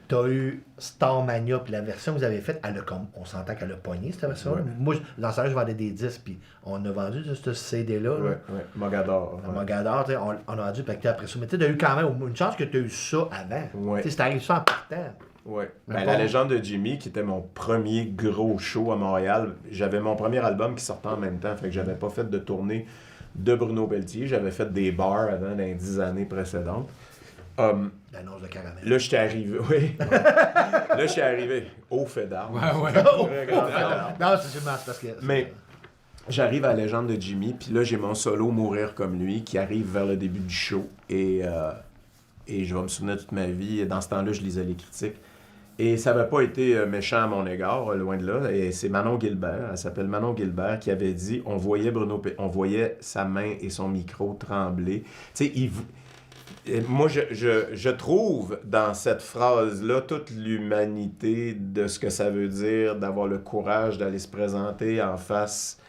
T'as eu Starmania, puis la version que vous avez faite, on s'entend qu'elle a pogné cette version-là. Moi, dans ce temps-là, je vendais des disques, puis on a vendu ce CD-là. Oui, Mogador. Mogador, on a dû pacter après ça. Mais tu as eu quand même une chance que tu as eu ça avant. Ouais. C'est arrivé ça en partant. Oui. La légende de Jimmy, qui était mon premier gros show à Montréal, j'avais mon premier album qui sortait en même temps, fait que j'avais pas fait de tournée de Bruno Pelletier, j'avais fait des bars avant dans les 10 années précédentes. L'annonce de caramel. Là, j'étais arrivé, oui. Là, j'étais arrivé au fait d'armes. Non, c'est sûrement parce que... Mais j'arrive à la légende de Jimmy, puis là, j'ai mon solo Mourir comme lui, qui arrive vers le début du show. Et je vais me souvenir toute ma vie. Et dans ce temps-là, je lisais les critiques. Et ça n'avait pas été méchant à mon égard, loin de là. Et c'est Manon Gilbert, elle s'appelle Manon Gilbert, qui avait dit, on voyait sa main et son micro trembler. Tu sais, moi, je trouve dans cette phrase-là toute l'humanité de ce que ça veut dire d'avoir le courage d'aller se présenter en face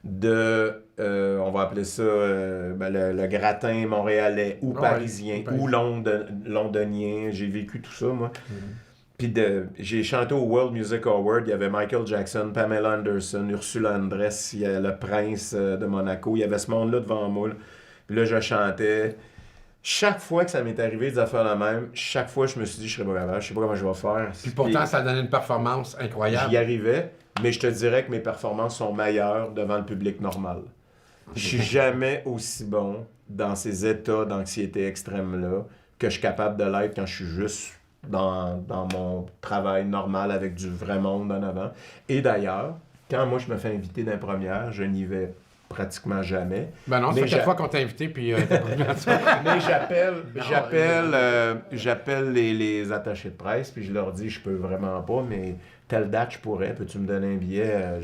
de, on va appeler ça le gratin montréalais ou parisien ou londonien. J'ai vécu tout ça, moi. Puis j'ai chanté au World Music Award. Il y avait Michael Jackson, Pamela Anderson, Ursula Andress, il y avait le prince de Monaco. Il y avait ce monde-là devant moi. Puis là, je chantais. Chaque fois que ça m'est arrivé de faire la même, chaque fois, je me suis dit, je serais pas capable, je sais pas comment je vais faire. Puis pourtant, ça donnait une performance incroyable. J'y arrivais, mais je te dirais que mes performances sont meilleures devant le public normal. Je suis jamais aussi bon dans ces états d'anxiété extrême-là que je suis capable de l'être quand je suis juste dans mon travail normal avec du vrai monde en avant. Et d'ailleurs, quand moi je me fais inviter d'un première, je n'y vais pratiquement jamais. Ben non, Mais c'est 4 fois qu'on t'a invité, puis t'as pas venu à ça. Mais j'appelle les attachés de presse, puis je leur dis, je peux vraiment pas, mais telle date, je pourrais. Peux-tu me donner un billet?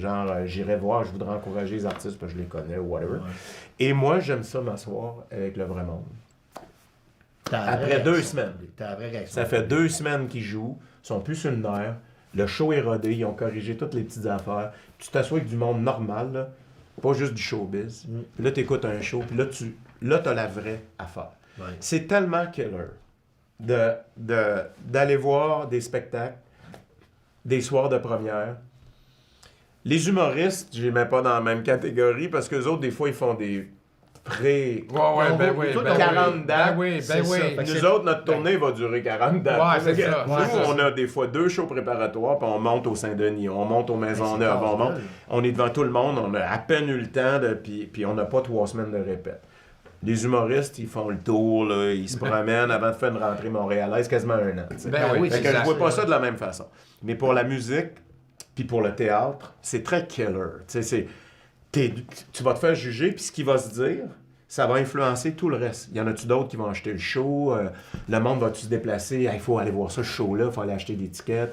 J'irai voir, je voudrais encourager les artistes, parce que je les connais, ou whatever. Ouais. Et moi, j'aime ça m'asseoir avec le vrai monde. T'as la Après vraie 2 réaction. semaines. T'as la vraie réaction. Ça fait 2 semaines qu'ils jouent, ils sont plus sur le nerf, le show est rodé, ils ont corrigé toutes les petites affaires. Tu t'assois avec du monde normal, là, pas juste du showbiz. Puis là, tu écoutes un show, puis là, tu as la vraie affaire. Ouais. C'est tellement killer d'aller voir des spectacles, des soirs de première. Les humoristes, je les mets pas dans la même catégorie parce que les autres, des fois, ils font des Ouais, ben oui, Toi, ben oui. 40 dates. Ben oui, C'est ben ça. oui. Fait que Nous autres, notre tournée va durer 40 dates. Ouais, c'est ça. Nous, Ouais, c'est on ça. a des fois 2 shows préparatoires, puis on monte au Saint-Denis, on monte aux Maisonneuves, c'est on est devant tout le monde, on a à peine eu le temps, puis on n'a pas 3 semaines de répète. Les humoristes, ils font le tour, là, ils se promènent avant de faire une rentrée montréalaise quasiment 1 an. Tu sais. Ben oui, Fait c'est que je ça. vois pas ça de la même façon. Mais pour la musique, puis pour le théâtre, c'est très killer. Tu sais, tu vas te faire juger, puis ce qu'il va se dire, ça va influencer tout le reste. Y en a-tu d'autres qui vont acheter le show? Le monde va-tu se déplacer? Il faut aller voir ça, ce show-là, il faut aller acheter des tickets.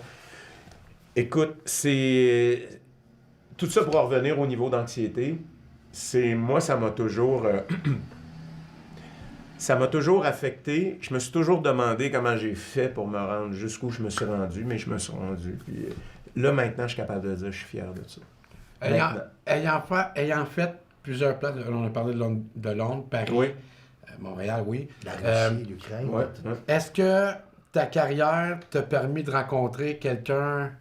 Écoute, c'est... Tout ça pour en revenir au niveau d'anxiété, moi, ça m'a toujours... Ça m'a toujours affecté. Je me suis toujours demandé comment j'ai fait pour me rendre jusqu'où je me suis rendu, mais je me suis rendu. Puis là, maintenant, je suis capable de dire que je suis fier de ça. Ayant fait plusieurs places, on a parlé de Londres, Paris, Oui. Montréal, oui. La Russie, l'Ukraine. Ouais. Est-ce que ta carrière t'a permis de rencontrer quelqu'un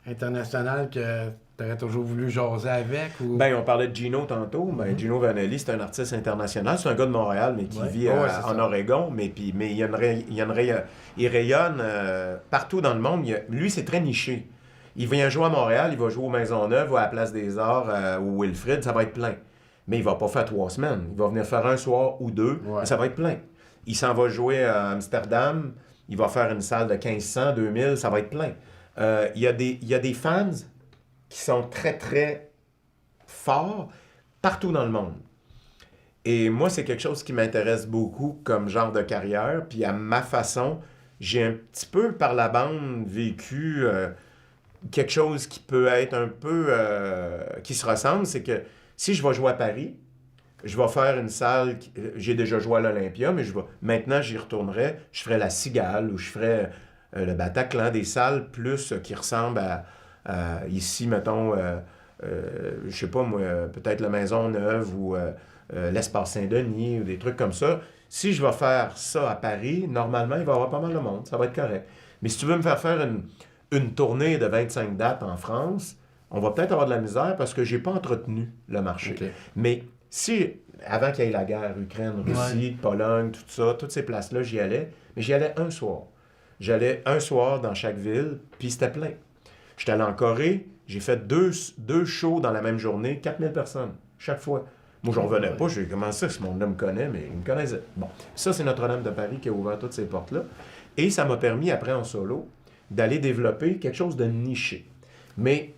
international que tu aurais toujours voulu jaser avec? Ou... Ben, on parlait de Gino tantôt. Ben, Gino Vanelli, c'est un artiste international. C'est un gars de Montréal, mais qui Ouais. vit Ouais, c'est en ça. Oregon. Mais il rayonne partout dans le monde. Lui, c'est très niché. Il vient jouer à Montréal, il va jouer aux Maisonneuves ou à la Place des Arts ou Wilfrid, ça va être plein. Mais il va pas faire 3 semaines. Il va venir faire un soir ou 2, Ouais. mais ça va être plein. Il s'en va jouer à Amsterdam, il va faire une salle de 1500, 2000, ça va être plein. Il y a des fans qui sont très, très forts partout dans le monde. Et moi, c'est quelque chose qui m'intéresse beaucoup comme genre de carrière. Puis à ma façon, j'ai un petit peu par la bande vécu quelque chose qui peut être un peu... qui se ressemble, c'est que si je vais jouer à Paris, je vais faire une salle... J'ai déjà joué à l'Olympia, mais maintenant, j'y retournerai. Je ferai la Cigale ou je ferai le Bataclan, des salles plus qui ressemblent à ici, mettons, je sais pas moi, peut-être la Maisonneuve ou l'Espace Saint-Denis ou des trucs comme ça. Si je vais faire ça à Paris, normalement, il va y avoir pas mal de monde. Ça va être correct. Mais si tu veux me faire une tournée de 25 dates en France, on va peut-être avoir de la misère parce que j'ai pas entretenu le marché. Ok. Mais si, avant qu'il y ait la guerre, Ukraine, Russie, Pologne, tout ça, toutes ces places-là, j'y allais. Mais j'y allais un soir. J'allais un soir dans chaque ville, puis c'était plein. J'étais allé en Corée, j'ai fait deux shows dans la même journée, 4000 personnes, chaque fois. Moi, je ne revenais pas, j'ai commencé ça, ce monde-là me connaît, mais il me connaissait. Bon, ça, c'est Notre-Dame de Paris qui a ouvert toutes ces portes-là. Et ça m'a permis, après, en solo, d'aller développer quelque chose de niché. Mais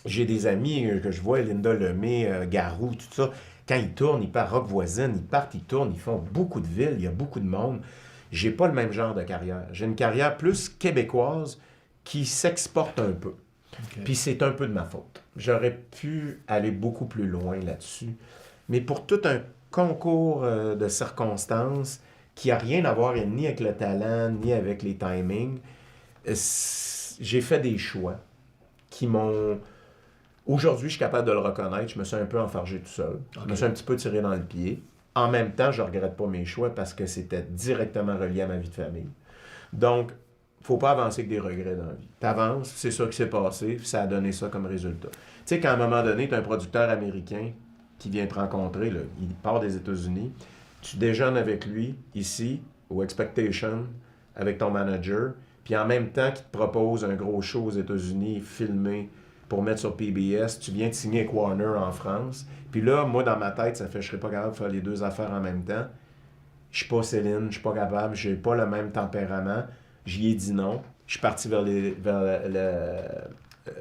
j'ai des amis que je vois, Linda Lemay, Garou, tout ça, quand ils tournent, ils partent Rock Voisine, ils partent, ils tournent, ils font beaucoup de villes, il y a beaucoup de monde. J'ai pas le même genre de carrière. J'ai une carrière plus québécoise qui s'exporte un peu. Okay. Puis c'est un peu de ma faute. J'aurais pu aller beaucoup plus loin là-dessus. Mais pour tout un concours de circonstances qui n'a rien à voir ni avec le talent, ni avec les timings, j'ai fait des choix qui m'ont... Aujourd'hui, je suis capable de le reconnaître. Je me suis un peu enfargé tout seul. Okay. Je me suis un petit peu tiré dans le pied. En même temps, je ne regrette pas mes choix parce que c'était directement relié à ma vie de famille. Donc, il ne faut pas avancer avec des regrets dans la vie. Tu avances, c'est ça qui s'est passé, puis ça a donné ça comme résultat. Tu sais, qu'à un moment donné, tu as un producteur américain qui vient te rencontrer, là, il part des États-Unis, tu déjeunes avec lui, ici, au Expectation, avec ton manager, puis en même temps qu'il te propose un gros show aux États-Unis, filmé, pour mettre sur PBS, tu viens de signer avec Warner en France. Puis là, moi, dans ma tête, ça fait que je serais pas capable de faire les deux affaires en même temps. Je suis pas Céline, je suis pas capable, j'ai pas le même tempérament. J'y ai dit non. Je suis parti vers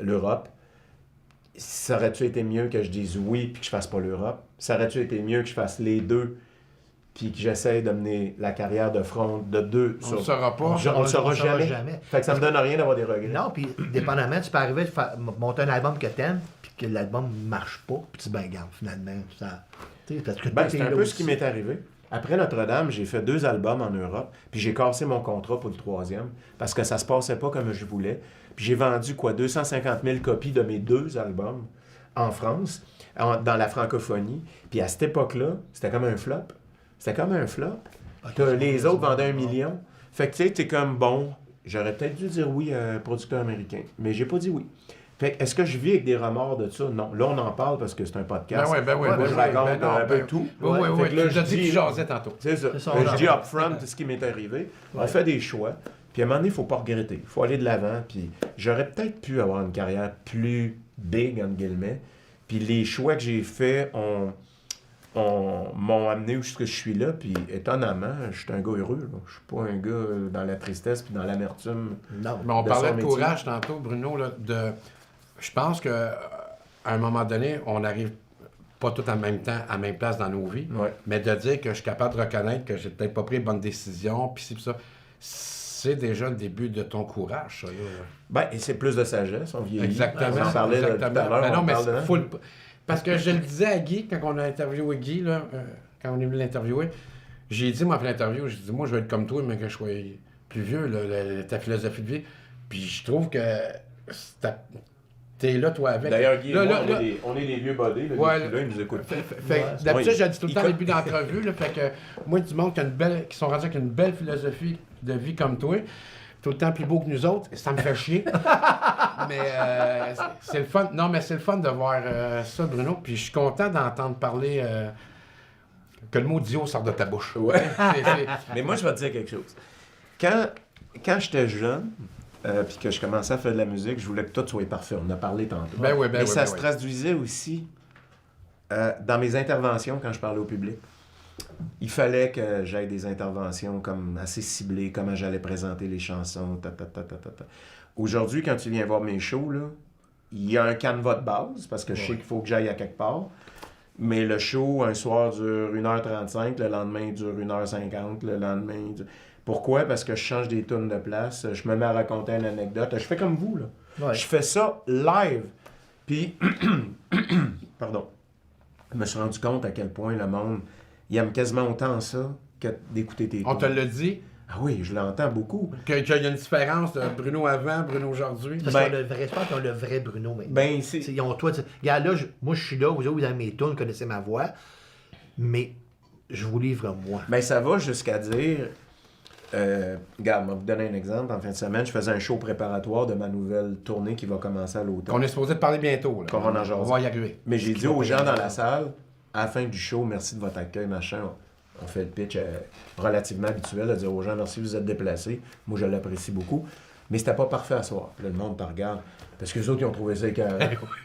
l'Europe. ça aurait-tu été mieux que je dise oui puis que je fasse pas l'Europe? Ça aurait-tu été mieux que je fasse les deux puis que j'essaye de mener la carrière de front de deux? On ne le saura pas. On le saura jamais. Fait que ça me donne rien d'avoir des regrets. Non, puis dépendamment, tu peux arriver à monter un album que t'aimes, puis que l'album marche pas, puis tu dis, ben, regarde, finalement, ça. Parce que C'est un peu ce qui m'est arrivé. Après Notre-Dame, j'ai fait 2 albums en Europe, puis j'ai cassé mon contrat pour le 3e, parce que ça se passait pas comme je voulais. Puis j'ai vendu, 250 000 copies de mes 2 albums en France, dans la francophonie. Puis à cette époque-là, c'était comme un flop. Les autres vendaient 1 million. Fait que tu sais, t'es comme, bon, j'aurais peut-être dû dire oui à un producteur américain, mais j'ai pas dit oui. Fait que, est-ce que je vis avec des remords de ça? Non. Là, on en parle parce que c'est un podcast. Moi, je raconte un peu tout. Oui. Fait que là, Je dis que tu jasais tantôt. C'est ça. Je dis upfront ce qui m'est arrivé. On fait des choix. Puis à un moment donné, il ne faut pas regretter. Il faut aller de l'avant. Puis j'aurais peut-être pu avoir une carrière plus big, entre guillemets. Puis les choix que j'ai faits m'ont amené où je suis là. Puis étonnamment, je suis un gars heureux. Là. Je suis pas un gars dans la tristesse puis dans l'amertume. Non. Mais on de parlait son de métier. courage tantôt, Bruno. Là, je pense qu'à un moment donné, on n'arrive pas tout en même temps, à la même place dans nos vies. Ouais. Mais de dire que je suis capable de reconnaître que j'ai peut-être pas pris les bonnes décisions, puis ça, c'est déjà le début de ton courage, ça. Là. Ben, et c'est plus de sagesse. On vieillit. Exactement. On en parlait tout à l'heure. Mais non, on mais parle de- faut parce que je le disais à Guy, quand on a interviewé Guy, là, quand on est venu l'interviewer, j'ai dit, moi, après l'interview, j'ai dit, moi, je veux être comme toi, mais que je sois plus vieux, là, ta philosophie de vie. Puis je trouve que t'es là, toi, avec. D'ailleurs, Guy, et Là, moi, là, on est des vieux bodés. Là, Ouais, depuis là, ils nous écoutent. D'habitude, Ouais. je le dis tout le temps au début d'entrevue, là, fait que moi, du monde qui sont rendus avec une belle philosophie de vie comme toi, tout le temps plus beau que nous autres, ça me fait chier. Mais c'est le fun. Non, mais c'est le fun de voir ça, Bruno. Puis je suis content d'entendre parler que le mot Dio sort de ta bouche. Ouais. C'est- Mais moi, je vais te dire quelque chose. Quand j'étais jeune, puis que je commençais à faire de la musique, je voulais que tout soit parfait. On en a parlé tantôt. Mais ça se traduisait aussi dans mes interventions quand je parlais au public. Il fallait que j'aie des interventions comme assez ciblées, comment j'allais présenter les chansons. Aujourd'hui, quand tu viens voir mes shows, là, il y a un canevas de base, parce que je sais qu'il faut que j'aille à quelque part. Mais le show, un soir, dure 1h35, le lendemain, il dure 1h50, le lendemain... Pourquoi? Parce que je change des tunes de place, je me mets à raconter une anecdote. Je fais comme vous, là. Ouais. Je fais ça live. Puis, pardon, je me suis rendu compte à quel point le monde, il aime quasiment autant ça que d'écouter tes tunes. On te l'a dit, Ah oui, je l'entends beaucoup. qu'il y a une différence de Bruno avant, Bruno aujourd'hui. Parce Ben- que le vrai sport, ils ont le vrai Bruno maintenant. Ben, T'sais, c'est... ils ont toi, regarde là, moi je suis là, vous avez mes tunes, vous connaissez ma voix, mais je vous livre moi. Ben, ça va jusqu'à dire... regarde, je vais vous donner un exemple. En fin de semaine, je faisais un show préparatoire de ma nouvelle tournée qui va commencer à l'automne. On est supposé te parler bientôt. Là. Qu'on va en jaser. On va y arriver. Mais j'ai dit aux gens dans la salle, à la fin du show, merci de votre accueil, machin. On fait le pitch relativement habituel, de dire aux gens, merci, vous êtes déplacés. Moi, je l'apprécie beaucoup. Mais c'était pas parfait à soir. Puis là, le monde te regarde. Parce que les autres, ils ont trouvé ça écœurant.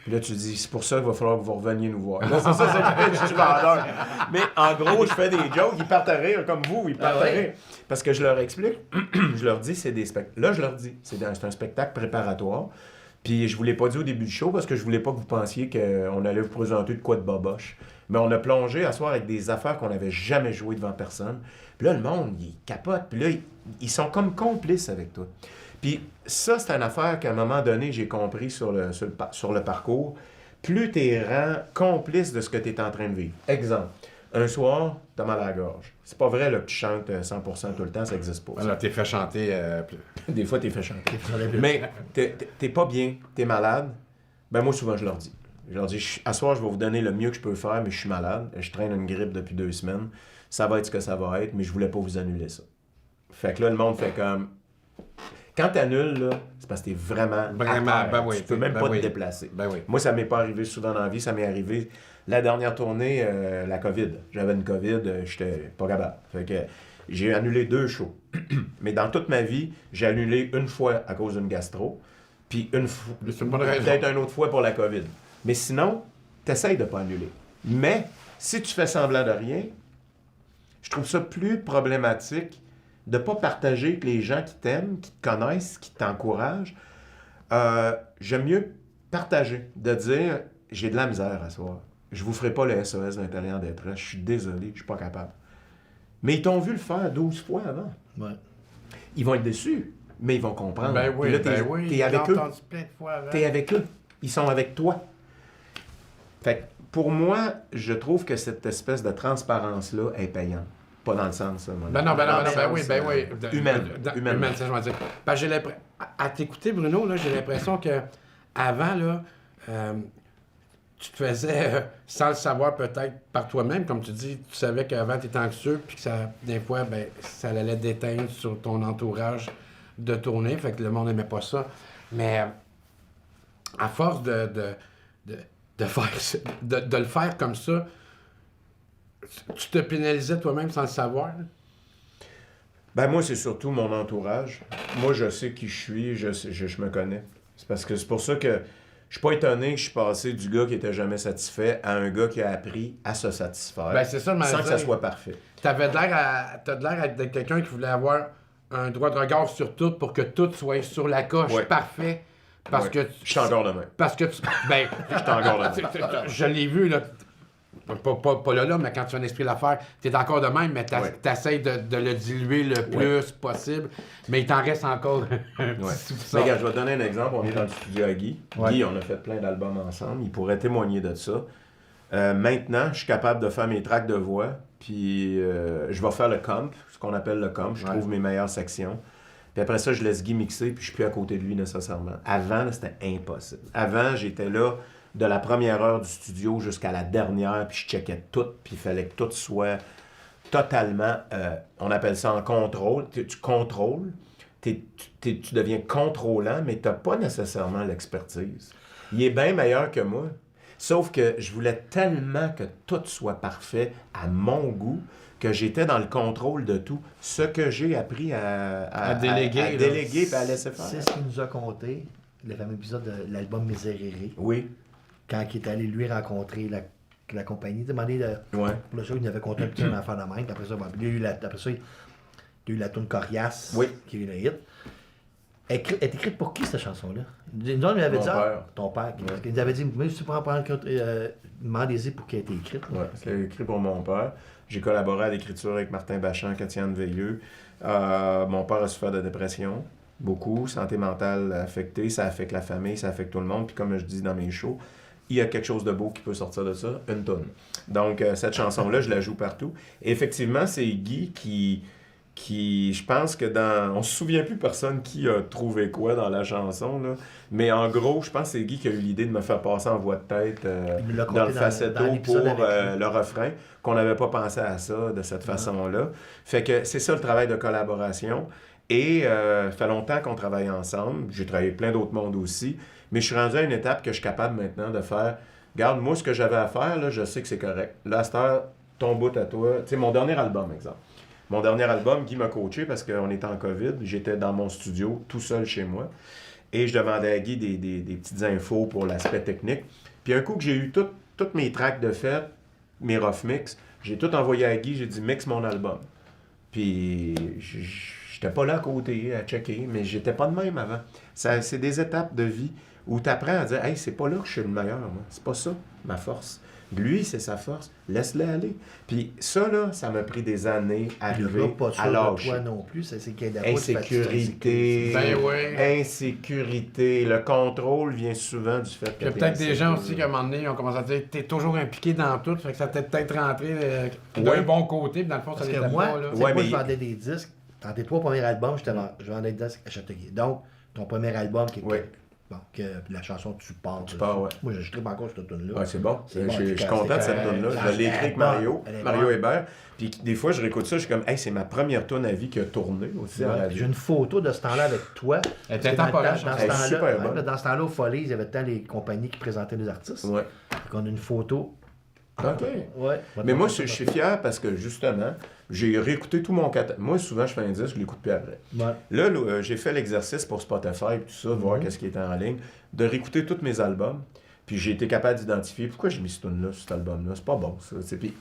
Puis là, tu dis, c'est pour ça qu'il va falloir que vous reveniez nous voir. Là, c'est ça, c'est le pitch du vendeur. Mais en gros, je fais des jokes, ils partent à rire comme vous, ils partent à rire. Parce que je leur explique, je leur dis, c'est des spectacles. Là, je leur dis, c'est un spectacle préparatoire. Puis je vous l'ai pas dit au début du show parce que je voulais pas que vous pensiez qu'on allait vous présenter de quoi de boboche. Mais on a plongé à soir avec des affaires qu'on n'avait jamais jouées devant personne. Puis là, le monde, il capote. Puis là, ils sont comme complices avec toi. Puis ça, c'est une affaire qu'à un moment donné, j'ai compris sur le parcours. Plus tu es complice de ce que tu es en train de vivre. Exemple, un soir, tu as mal à la gorge. C'est pas vrai là, que tu chantes 100% tout le temps, ça n'existe pas. Alors, t'es fait chanter. Des fois, tu es fait chanter. Mais t'es pas bien, t'es malade. Ben moi, souvent, je leur dis. Je leur dis, à soir, je vais vous donner le mieux que je peux faire, mais je suis malade. Je traîne une grippe depuis 2 semaines. Ça va être ce que ça va être, mais je voulais pas vous annuler ça. Fait que là, le monde fait comme... Quand t'annules, là, c'est parce que t'es vraiment Vraiment, à terre. ben oui, Tu peux même ben pas oui. te déplacer. Ben oui. Moi, ça m'est pas arrivé souvent dans la vie. Ça m'est arrivé la dernière tournée, la COVID. J'avais une COVID, j'étais pas capable. Fait que j'ai annulé 2 shows. Mais dans toute ma vie, j'ai annulé une fois à cause d'une gastro, puis une fois, C'est une bonne raison. peut-être une autre fois pour la COVID. Mais sinon, t'essayes de pas annuler. Mais si tu fais semblant de rien, je trouve ça plus problématique de pas partager avec les gens qui t'aiment, qui te connaissent, qui t'encouragent. J'aime mieux partager, de dire, j'ai de la misère à soir. Je vous ferai pas le SOS d'intérieur détresse, je suis désolé, je suis pas capable. Mais ils t'ont vu le faire 12 fois avant. Ouais. Ils vont être déçus, mais ils vont comprendre. Ben oui, Puis là, oui. t'es j'ai avec eux. entendu plein de fois avant. T'es avec eux. Ils sont avec toi. Fait que pour moi, je trouve que cette espèce de transparence-là est payante. Pas dans le sens, moi. Ben non, Dans le sens, oui. Humaine. Humaine, c'est ce que je veux dire. Parce que j'ai l'impression... À t'écouter, Bruno, là, j'ai l'impression que avant, là, tu te faisais, sans le savoir peut-être par toi-même, comme tu dis, tu savais qu'avant, tu étais anxieux, puis que ça, des fois, ben, ça allait déteindre sur ton entourage de tourner, fait que le monde n'aimait pas ça. Mais à force de faire, de le faire comme ça, tu te pénalisais toi-même sans le savoir. Là? Ben moi, c'est surtout mon entourage. Moi, je sais qui je suis, je me connais. C'est pour ça que je suis pas étonné que je suis passé du gars qui était jamais satisfait à un gars qui a appris à se satisfaire. Ben, c'est ça, sans que ça soit parfait. T'as de l'air d'être quelqu'un qui voulait avoir un droit de regard sur tout pour que tout soit sur la coche, Ouais. parfait. Parce Ouais. que Je suis encore le même. Parce que tu. Ben. Je suis encore le même. Je l'ai vu, là. Pas là, mais quand tu as un esprit d'affaires, t'es encore de même, mais Ouais. t'essayes de le diluer le plus possible. Mais il t'en reste encore un petit Ouais. soupçon. Mais regarde, je vais te donner un exemple. On est dans le studio à Guy. Ouais. Guy, on a fait plein d'albums ensemble. Il pourrait témoigner de ça. Maintenant, je suis capable de faire mes tracks de voix. Puis je vais faire le comp, ce qu'on appelle le comp. Je trouve mes meilleures sections. Puis après ça, je laisse Guy mixer, puis je suis plus à côté de lui nécessairement. Avant, là, c'était impossible. Avant, j'étais là de la première heure du studio jusqu'à la dernière, puis je checkais tout, puis il fallait que tout soit totalement, on appelle ça en contrôle. Tu contrôles, tu deviens contrôlant, mais tu n'as pas nécessairement l'expertise. Il est bien meilleur que moi. Sauf que je voulais tellement que tout soit parfait à mon goût, que j'étais dans le contrôle de tout. Ce que j'ai appris à déléguer, à là. déléguer et à laisser faire. C'est ce qu'il nous a conté, le fameux épisode de l'album Miserere, Oui, quand il est allé lui rencontrer la compagnie, demander ouais. pour le show, il nous avait conté un petit affaire de même, puis après ça, il y a eu la tune Coriace, Oui. qui a eu le hit. Elle est écrite pour qui, cette chanson-là? Nous, on lui avait Mon dit, père. ton père. Il nous avait dit, mais si tu prends demandez-y pour qu'elle ait été écrite. Ouais, c'est écrit pour mon père. J'ai collaboré à l'écriture avec Martin Bachand, Katiane Veilleux. Mon père a souffert de dépression, beaucoup, santé mentale affectée, ça affecte la famille, ça affecte tout le monde. Puis comme je dis dans mes shows, il y a quelque chose de beau qui peut sortir de ça, une toune. Donc cette chanson-là, je la joue partout. Et effectivement, c'est Guy qui, je pense que on se souvient plus personne qui a trouvé quoi dans la chanson, là. Mais en gros, je pense que c'est Guy qui a eu l'idée de me faire passer en voix de tête Il nous l'a dans le conté falsetto dans pour l'épisode avec lui. le refrain, qu'on n'avait pas pensé à ça de cette façon-là. Fait que c'est ça le travail de collaboration. Et ça fait longtemps qu'on travaille ensemble. J'ai travaillé avec plein d'autres mondes aussi. Mais je suis rendu à une étape que je suis capable maintenant de faire. Regarde, moi, ce que j'avais à faire, là, je sais que c'est correct. Là, à cette heure, ton bout à toi. Tu sais, mon dernier album, exemple. Mon dernier album, Guy m'a coaché parce qu'on était en COVID. J'étais dans mon studio, tout seul chez moi. Et je demandais à Guy des petites infos pour l'aspect technique. Puis un coup que j'ai eu toutes mes tracks de fête, mes rough mix, j'ai tout envoyé à Guy, j'ai dit mix mon album. Puis j'étais pas là à côté à checker, mais j'étais pas de même avant. C'est des étapes de vie où tu apprends à dire hey, c'est pas là que je suis le meilleur, moi. C'est pas ça, ma force. Lui, c'est sa force. Laisse-le aller. Puis ça, là, ça m'a pris des années à Le arriver gars pas sûr à de lâcher. toi non plus, c'est qu'il y a Insécurité. Ben oui. Insécurité. Le contrôle vient souvent du fait que Il y a t'es peut-être des gens insécure. aussi qui, à un moment donné, ils ont commencé à dire t'es toujours impliqué dans tout, fait que ça t'a peut-être rentré d'un Ouais. bon côté, puis dans le fond, ça Parce l'était que moi, pas. Là. tu sais, Ouais, moi mais- je vendais des disques. Dans tes 3 premiers albums, je vendais des disques à Châteauguay. Donc, ton premier album qui est Ouais. bon, que la chanson Tu pars. Tu pars, ouais. Moi, je tripe encore cette tune-là. Ouais, c'est bon. C'est bon, Je suis efficace, content de c'est cette correct. tune-là. Ah, Je l'ai écrit avec elle est bonne. Mario, Elle est Mario bonne. Hébert. Puis des fois, je réécoute ça, je suis comme, hey, c'est ma première tune à vie qui a tourné aussi à la Ouais, radio. J'ai une photo de ce temps-là avec toi. Elle Parce était que dans le temporaire, temps- dans elle ce est temps-là, super bonne. là, dans ce temps-là, au Follies, il y avait tant les compagnies qui présentaient les artistes. Ouais. Donc, on a une photo. OK. Ouais. Mais moi, je suis fier parce que, justement, j'ai réécouté tout mon catalogue. Moi, souvent, je fais un disque, je l'écoute plus après. Ouais. Là, j'ai fait l'exercice pour Spotify et tout ça, de voir qu'est-ce qui était en ligne, de réécouter tous mes albums. Puis j'ai été capable d'identifier pourquoi j'ai mis ce tune-là sur cet album-là. C'est pas bon, ça. T'sais. Puis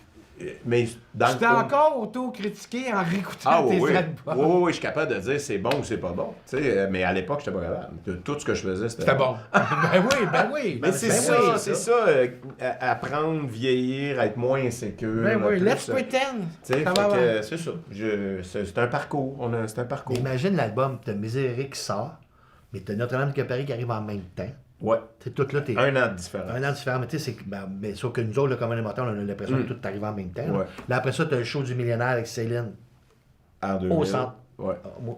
mais dans Tu le t'es fond- encore auto-critiqué en réécoutant Ah oui, tes oui. albums. Oui, oui, je suis capable de dire c'est bon ou c'est pas bon. Tu sais, mais à l'époque, j'étais pas capable. Tout ce que je faisais, C'était bon. Ben oui, ben oui. Mais c'est Ben ça, oui, c'est ça. Apprendre, vieillir, être moins insécure. Ben oui, plus, let's pretend. tu sais, Ça fait va, que c'est ça. C'est un parcours. C'est un parcours. Imagine l'album, t'as Miséré qui sort, mais t'as Notre-Dame de Paris qui arrive en même temps. Ouais. Tu sais, tout là, t'es. Un an de différence. Un an différent, mais tu sais, c'est que. Ben, sauf que nous autres, le commun élémentaire, on a l'impression que tout arrive en même temps. Là. Ouais. Là, après ça, t'as le show du millionnaire avec Céline En 2000. au centre. Ouais.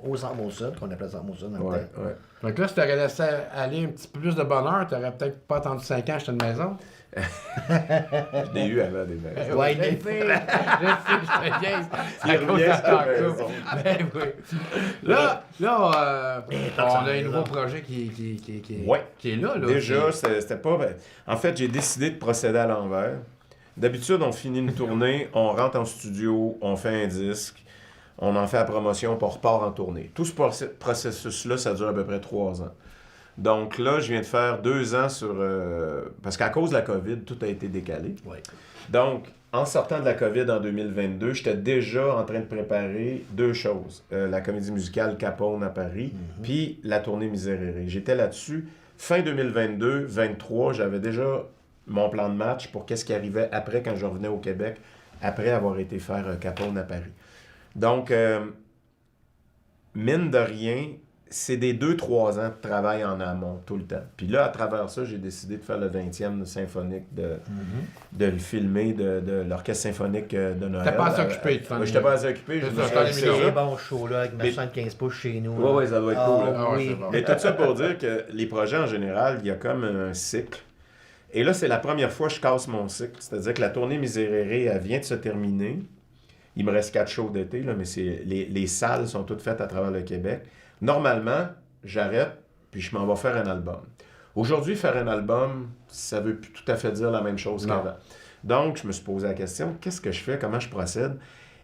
Au centre Monson, qu'on appelle ça Monson dans le Ouais, temps. ouais. Donc là, si t'aurais laissé aller un petit peu plus de bonheur, t'aurais peut-être pas attendu 5 ans à acheter une maison. Je l'ai eu avant des maisons. Ouais, je sais, je te niaise. C'est à Il cause revient de sur ta la maison. coupe. Ben oui. Là, on a un nouveau maison. projet Ouais. qui est là. Déjà, c'était pas. En fait, j'ai décidé de procéder à l'envers. D'habitude, on finit une tournée, on rentre en studio, on fait un disque, on en fait la promotion, puis on repart en tournée. Tout ce processus-là, ça dure à peu près 3 ans. Donc là, je viens de faire 2 ans sur... parce qu'à cause de la COVID, tout a été décalé. Ouais. Donc, en sortant de la COVID en 2022, j'étais déjà en train de préparer 2 choses. La comédie musicale Capone à Paris, puis la tournée Miserere. J'étais là-dessus. Fin 2022-23, j'avais déjà mon plan de match pour qu'est-ce qui arrivait après quand je revenais au Québec, après avoir été faire Capone à Paris. Donc, mine de rien, c'est des 2-3 ans de travail en amont tout le temps. Puis là, à travers ça, j'ai décidé de faire le 20e symphonique, de le filmer de l'Orchestre symphonique de Noël. T'es pas assez occupé, tu t'en Ouais, j'étais pas assez occupé. C'est je ça, me suis t'en es dit, mis c'est là. C'est ça. bon show là, avec ma Mais- 75 pouces chez nous. Ouais, ouais, ça doit être cool. Là. Ah ouais, oui. c'est bon. Mais tout ça pour dire que les projets en général, il y a comme un cycle. Et là, c'est la première fois que je casse mon cycle. C'est-à-dire que la tournée Miserere, elle vient de se terminer. Il me reste 4 shows d'été, là, mais les salles sont toutes faites à travers le Québec. Normalement, j'arrête, puis je m'en vais faire un album. Aujourd'hui, faire un album, ça veut plus tout à fait dire la même chose Non. qu'avant. Donc, je me suis posé la question, qu'est-ce que je fais, comment je procède?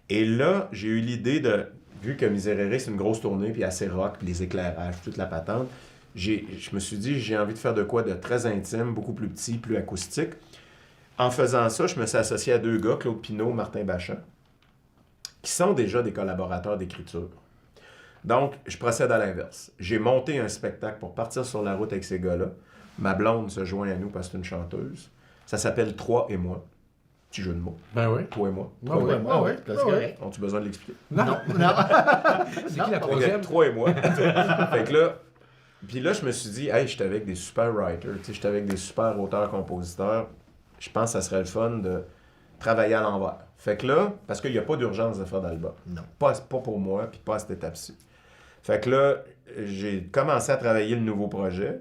Et là, j'ai eu l'idée de, vu que Miserere, c'est une grosse tournée, puis assez rock, puis les éclairages, toute la patente, je me suis dit, j'ai envie de faire de quoi de très intime, beaucoup plus petit, plus acoustique. En faisant ça, je me suis associé à 2 gars, Claude Pinault, Martin Bachan, qui sont déjà des collaborateurs d'écriture. Donc, je procède à l'inverse. J'ai monté un spectacle pour partir sur la route avec ces gars-là. Ma blonde se joint à nous parce que c'est une chanteuse. Ça s'appelle Toi et moi. Petit jeu de mots. Ben oui. Toi et moi. Ah oui, ah oui, c'est ah oui. correct. Ont-tu besoin de l'expliquer? Non, Non. c'est qui la Ok, troisième? Toi et moi. Fait que là, puis là, je me suis dit, hey, j'étais avec des super writers, tu sais, j'étais avec des super auteurs-compositeurs. Je pense que ça serait le fun de travailler à l'envers. Fait que là, parce qu'il n'y a pas d'urgence de faire d'album. Non. Pas pour moi, puis pas à cette étape-ci. Fait que là, j'ai commencé à travailler le nouveau projet.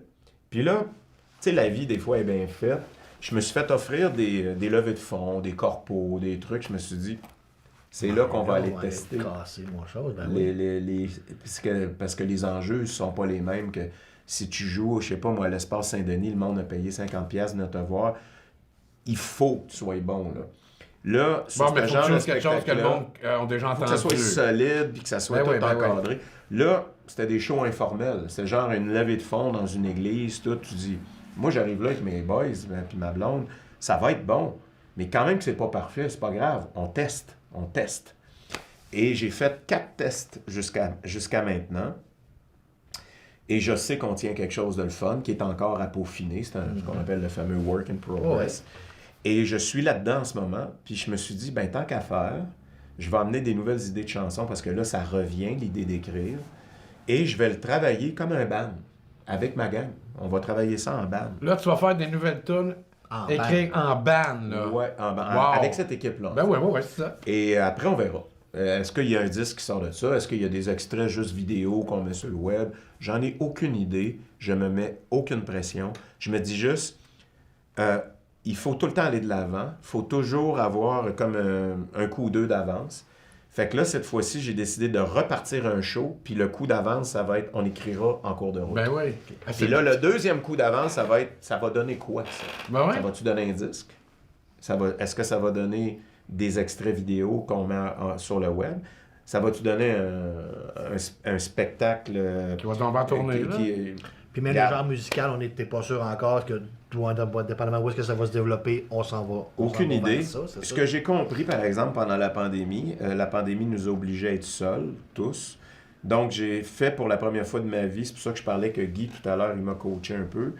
Puis là, tu sais, la vie, des fois, est bien faite. Je me suis fait offrir des levées de fonds, des corpos, des trucs. Je me suis dit, c'est là qu'on va aller tester. Casser mon chose, ben oui. Parce que les enjeux ne sont pas les mêmes que si tu joues, je sais pas moi, à l'Espace Saint-Denis, le monde a payé 50$ de te voir. Il faut que tu sois bon, là. Là, sur Bon, mais ce faut que genre tu de fasses quelque chose que le spectacle-là, monde a déjà faut entendu. que ça soit solide puis que ça soit Ben tout oui, ben oui. encadré. Là, c'était des shows informels. C'était genre une levée de fonds dans une église, tout. Tu dis, moi, j'arrive là avec mes boys puis ma blonde, ça va être bon. Mais quand même que c'est pas parfait, c'est pas grave. On teste. Et j'ai fait 4 tests jusqu'à maintenant. Et je sais qu'on tient quelque chose de le fun, qui est encore à peaufiner. C'est ce qu'on appelle le fameux work in progress. Et je suis là-dedans en ce moment. Puis je me suis dit, ben tant qu'à faire, je vais amener des nouvelles idées de chansons parce que là, ça revient, l'idée d'écrire. Et je vais le travailler comme un band, avec ma gang. On va travailler ça en band. Là, tu vas faire des nouvelles tunes écrites en band, là. Ouais, en band, Wow. avec cette équipe-là. Ben ouais, c'est ça. Et après, on verra. Est-ce qu'il y a un disque qui sort de ça? Est-ce qu'il y a des extraits juste vidéo qu'on met sur le web? J'en ai aucune idée. Je me mets aucune pression. Je me dis juste, il faut tout le temps aller de l'avant. Il faut toujours avoir comme un coup ou deux d'avance. Fait que là, cette fois-ci, j'ai décidé de repartir un show, puis le coup d'avance, ça va être, on écrira en cours de route. Ben oui. Puis là, le deuxième coup d'avance, ça va donner quoi, ça? Ben ouais. Ça va-tu donner un disque? Est-ce que ça va donner des extraits vidéo qu'on met sur le web? Ça va-tu donner un spectacle Qui va tomber en tournée, là? Puis même le genre musical, on n'était pas sûr encore que, dépendamment où est-ce que ça va se développer, on s'en va. Aucune vers idée. ça, c'est Ce ça. que j'ai compris, par exemple, pendant la pandémie nous a obligés à être seuls, tous. Donc, j'ai fait pour la première fois de ma vie, c'est pour ça que je parlais que Guy, tout à l'heure, il m'a coaché un peu,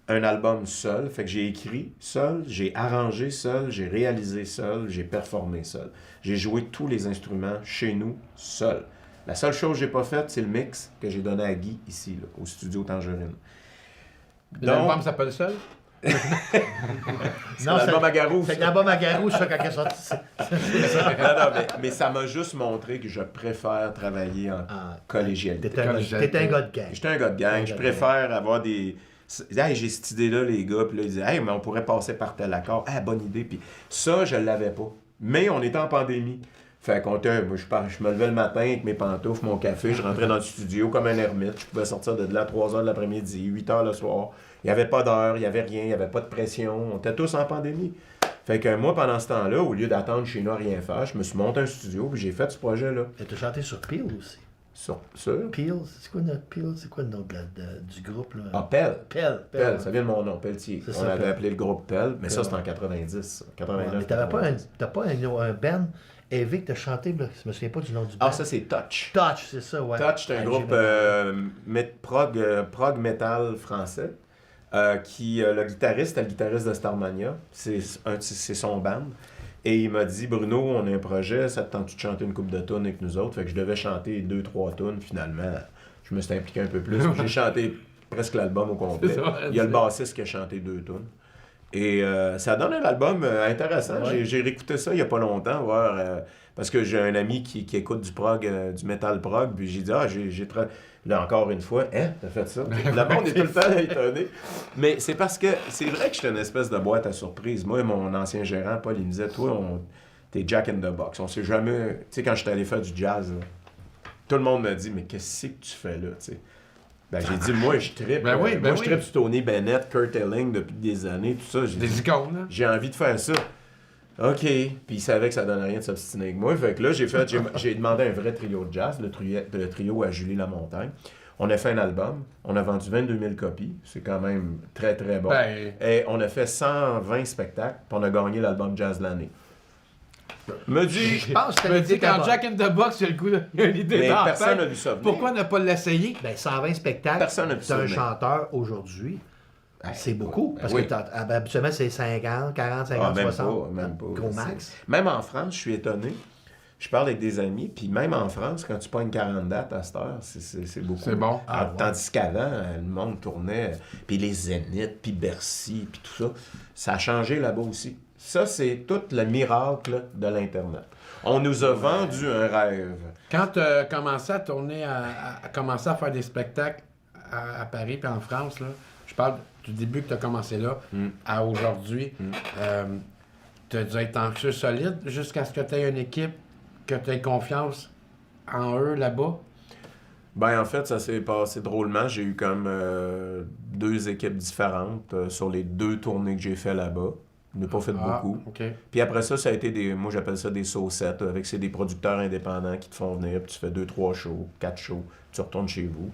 un album seul. Fait que j'ai écrit seul, j'ai arrangé seul, j'ai réalisé seul, j'ai performé seul. J'ai joué tous les instruments chez nous, seul. La seule chose que j'ai pas faite, c'est le mix que j'ai donné à Guy, ici, là, au studio Tangerine. L'album s'appelle Seul? C'est l'album à Garou, C'est ça. l'album à Garou, ça, quand il est sorti. Mais ça m'a juste montré que je préfère travailler en collégialité. T'es un gars de gang. J'étais un gars de gang. Je préfère avoir des... Hey, j'ai cette idée-là, les gars. Puis là, ils disaient, hey, mais on pourrait passer par tel accord. Ah, bonne idée. Puis ça, je l'avais pas. Mais on était en pandémie. Fait qu'on était... Moi, je me levais le matin avec mes pantoufles, mon café. Je rentrais dans le studio comme un ermite. Je pouvais sortir de là à 3 h de l'après-midi, 8 h le soir. Il n'y avait pas d'heure, il n'y avait rien, il n'y avait pas de pression. On était tous en pandémie. Fait que moi, pendant ce temps-là, au lieu d'attendre chez nous à rien faire, je me suis monté un studio puis j'ai fait ce projet-là. Et tu as chanté sur Peel aussi. Sur Peel, c'est quoi notre Peel? C'est quoi le nom du groupe? Là? Ah, Pell. Pell. Ça vient de mon nom, Pelletier. C'est On ça, avait Pell. appelé le groupe Pell, mais ça, c'était en 90, ça. 89. Mais t'as pas 90. un band Evic que t'as chanté, là, je me souviens pas du nom du band. Ah, ça, c'est Touch. Touch, c'est ça, ouais. Touch, c'est un Ah, groupe prog metal français. Le guitariste est le guitariste de Starmania. C'est son band. Et il m'a dit, Bruno, on a un projet, ça te tente de chanter une couple de tunes avec nous autres? Fait que je devais chanter 2-3 tunes. Finalement, je me suis impliqué un peu plus. J'ai chanté presque l'album au complet. Il y a le bassiste qui a chanté 2 tunes. Et ça donne un album intéressant. Ouais. J'ai réécouté ça il n'y a pas longtemps, parce que j'ai un ami qui écoute du prog, du metal prog, puis j'ai dit, là encore une fois, hein, t'as fait ça? Le monde est tout le temps étonné. Mais c'est parce que c'est vrai que j'étais une espèce de boîte à surprise. Moi, mon ancien gérant, Paul, il me disait, toi, t'es Jack in the Box. On sait jamais. Tu sais, quand j'étais allé faire du jazz, là, tout le monde m'a dit, mais qu'est-ce que tu fais là, tu sais? Ben, j'ai dit, moi, je trippe. Je trippe sur Tony Bennett, Kurt Elling depuis des années, tout ça. J'ai dit, Des icônes, là. j'ai envie de faire ça. OK. Puis il savait que ça donnait rien de s'obstiner avec moi. Fait que là, j'ai demandé un vrai trio de jazz, le trio à Julie Lamontagne. On a fait un album. On a vendu 22 000 copies. C'est quand même très, très bon. Ben- Et on a fait 120 spectacles. Puis on a gagné l'album Jazz de l'année. Me dit... Je pense que Je me t'as dis, l'idée quand qu'à Jack in the Box, il y a le coup, il y a une idée Mais dans la personne tête. n'a vu ça venir. Pourquoi ne pas l'essayer? Ben, 120 spectacles, Personne n'a vu ça d'un venir. chanteur aujourd'hui, c'est beaucoup. Ben Parce oui. que habituellement, c'est 50, 40, 50, Ah, même 60. pas, même pas. Gros max. Même en France, je suis étonné. Je parle avec des amis, puis même en France, quand tu pognes 40 dates à cette heure, c'est beaucoup. C'est bon. Ah, ouais. Tandis qu'avant, le monde tournait, puis les Zéniths, puis Bercy, puis tout ça. Ça a changé là-bas aussi. Ça, c'est tout le miracle de l'Internet. On nous a vendu un rêve. Quand tu as commencé à tourner, à commencer à faire des spectacles à Paris puis en France, là, je parle du début que tu as commencé là à aujourd'hui, tu as dû être anxieux solide jusqu'à ce que tu aies une équipe, que tu aies confiance en eux là-bas. Ben, en fait, ça s'est passé drôlement. J'ai eu comme 2 équipes différentes sur les 2 tournées que j'ai fait là-bas. Je n'ai pas fait beaucoup. OK. Puis après ça, ça a été moi j'appelle ça des saucettes, avec c'est des producteurs indépendants qui te font venir, puis tu fais 2-3 shows, 4 shows, puis tu retournes chez vous.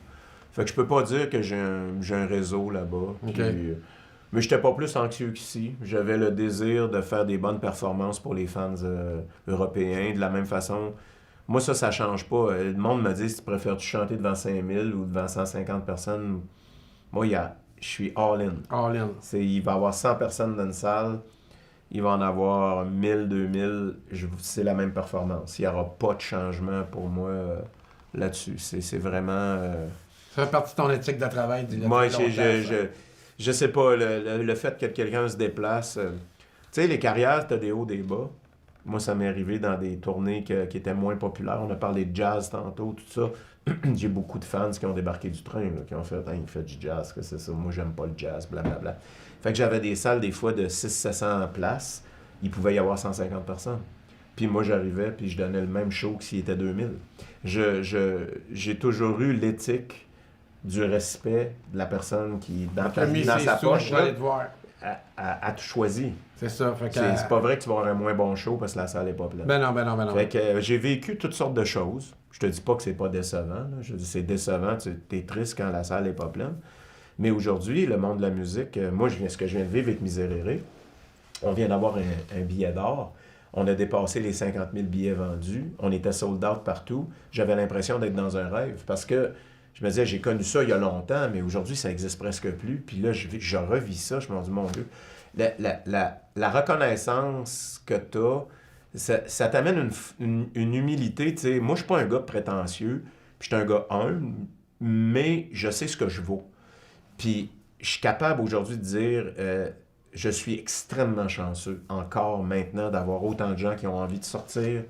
Fait que je peux pas dire que j'ai un réseau là-bas. OK. Puis, mais j'étais pas plus anxieux qu'ici. J'avais le désir de faire des bonnes performances pour les fans européens. De la même façon, moi ça change pas. Le monde me dit, si tu préfères-tu chanter devant 5000 ou devant 150 personnes, moi je suis all-in. All in. Il va y avoir 100 personnes dans une salle, il va en avoir 1000, 2000, c'est la même performance. Il n'y aura pas de changement pour moi là-dessus. C'est vraiment... Ça fait partie de ton éthique de travail. Moi, je sais pas, le fait que quelqu'un se déplace... tu sais, les carrières, t'as des hauts, des bas. Moi, ça m'est arrivé dans des tournées qui étaient moins populaires. On a parlé de jazz tantôt, tout ça. J'ai beaucoup de fans qui ont débarqué du train, là, qui ont fait « il fait du jazz, que c'est ça, moi j'aime pas le jazz, blablabla ». Fait que j'avais des salles des fois de 600-700 places, il pouvait y avoir 150 personnes. Puis moi j'arrivais, puis je donnais le même show que s'il était 2000. J'ai toujours eu l'éthique du respect de la personne qui, dans sa poche, je vais aller te voir. a tout choisi. C'est ça. Fait que, C'est pas vrai que tu vas avoir un moins bon show parce que la salle est pas pleine. Ben non. Fait que j'ai vécu toutes sortes de choses. Je te dis pas que c'est pas décevant. Là. Je dis c'est décevant, t'es triste quand la salle est pas pleine. Mais aujourd'hui, le monde de la musique, moi, ce que je viens de vivre avec Miserere, on vient d'avoir un billet d'or. On a dépassé les 50 000 billets vendus. On était sold out partout. J'avais l'impression d'être dans un rêve parce que je me disais, j'ai connu ça il y a longtemps, mais aujourd'hui, ça n'existe presque plus. Puis là, je revis ça. Je me dis, mon Dieu, la reconnaissance que tu as, ça t'amène une humilité. Tu sais, moi, je ne suis pas un gars prétentieux, puis je suis un gars humble, mais je sais ce que je vaux. Puis je suis capable aujourd'hui de dire, je suis extrêmement chanceux encore maintenant d'avoir autant de gens qui ont envie de sortir